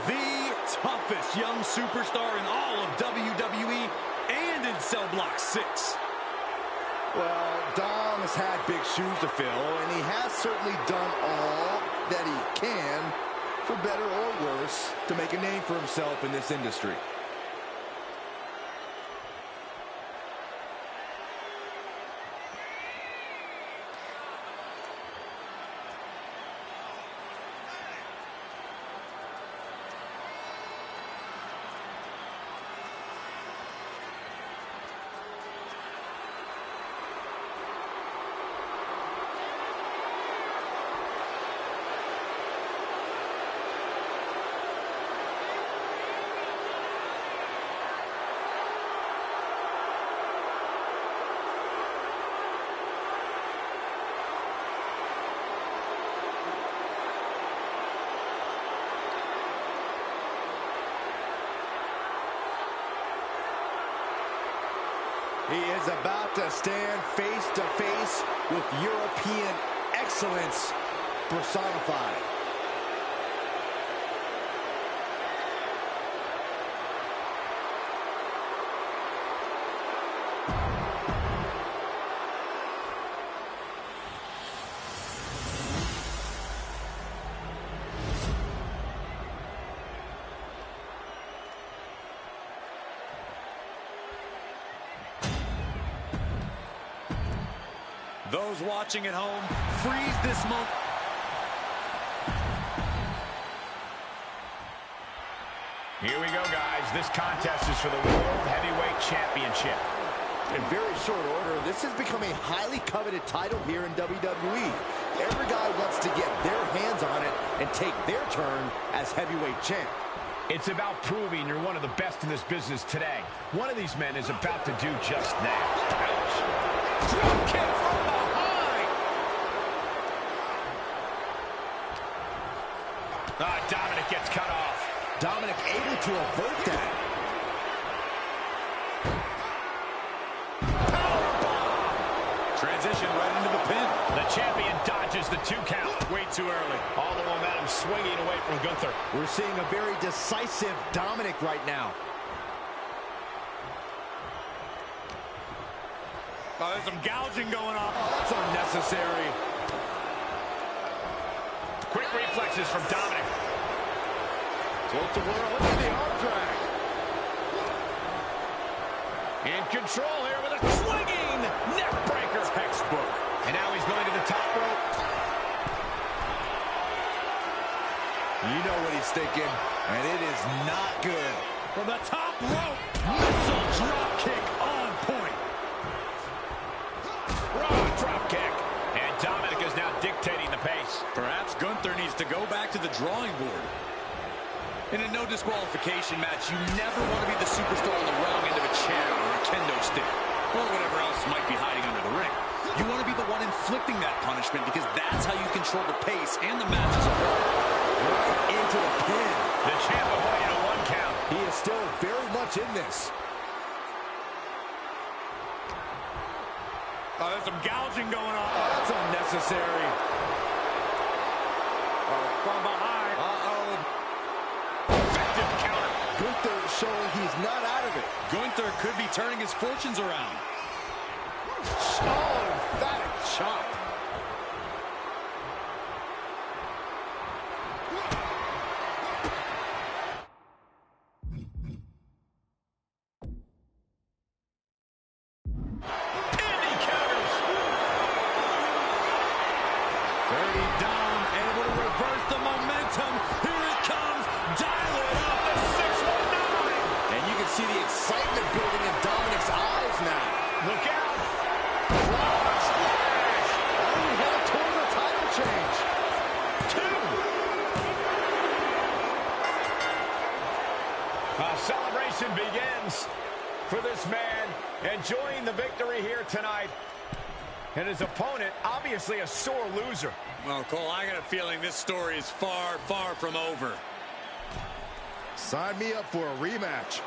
The toughest young superstar in all of WWE and in Cell Block 6. Well, Dom has had big shoes to fill, and he has certainly done all that he can, for better or worse, to make a name for himself in this industry. He is about to stand face to face with European excellence personified. Those watching at home, freeze this moment. Here we go, guys. This contest is for the World Heavyweight Championship. In very short order, this has become a highly coveted title here in WWE. Every guy wants to get their hands on it and take their turn as heavyweight champ. It's about proving you're one of the best in this business today. One of these men is about to do just that. Ouch. Drop kick from behind. Dominic gets cut off. Dominic able to avert that. Powerbomb. Transition right into the pin. The champion dodges the 2 count. Way too early. All the momentum swinging away from Gunther. We're seeing a very decisive Dominic right now. Oh, there's some gouging going on. Oh, that's unnecessary. Quick reflexes from Dominic. Tilt the world. Look at the arm drag. In control here with a swinging neck breaker. Textbook. And now he's going to the top rope. You know what he's thinking, and it is not good. From the top rope. Missile drop kick on point. Raw drop kick. And Dominic is now dictating the pace. Perhaps Gunther needs to go back to the drawing board. In a no disqualification match, you never want to be the superstar on the wrong end of a chair or a kendo stick, or whatever else might be hiding under the ring. You want to be the one inflicting that punishment because that's how you control the pace and the match as a whole. Right into the pin. The champ avoided a 1 count. He is still very much in this. Oh, there's some gouging going on. Oh, that's unnecessary. Oh, from behind. Gunther showing he's not out of it. Gunther could be turning his fortunes around. Oh, emphatic chop. And he counters. Dirty Dom able to reverse the momentum. Here it comes. Dial it up. And you can see the excitement building in Dominic's eyes now. Look out. Wow, splash. Oh, he's headed towards a title change. 2. A celebration begins for this man, enjoying the victory here tonight. And his opponent, obviously a sore loser. Well, Cole, I got a feeling this story is far, far from over. Sign me up for a rematch.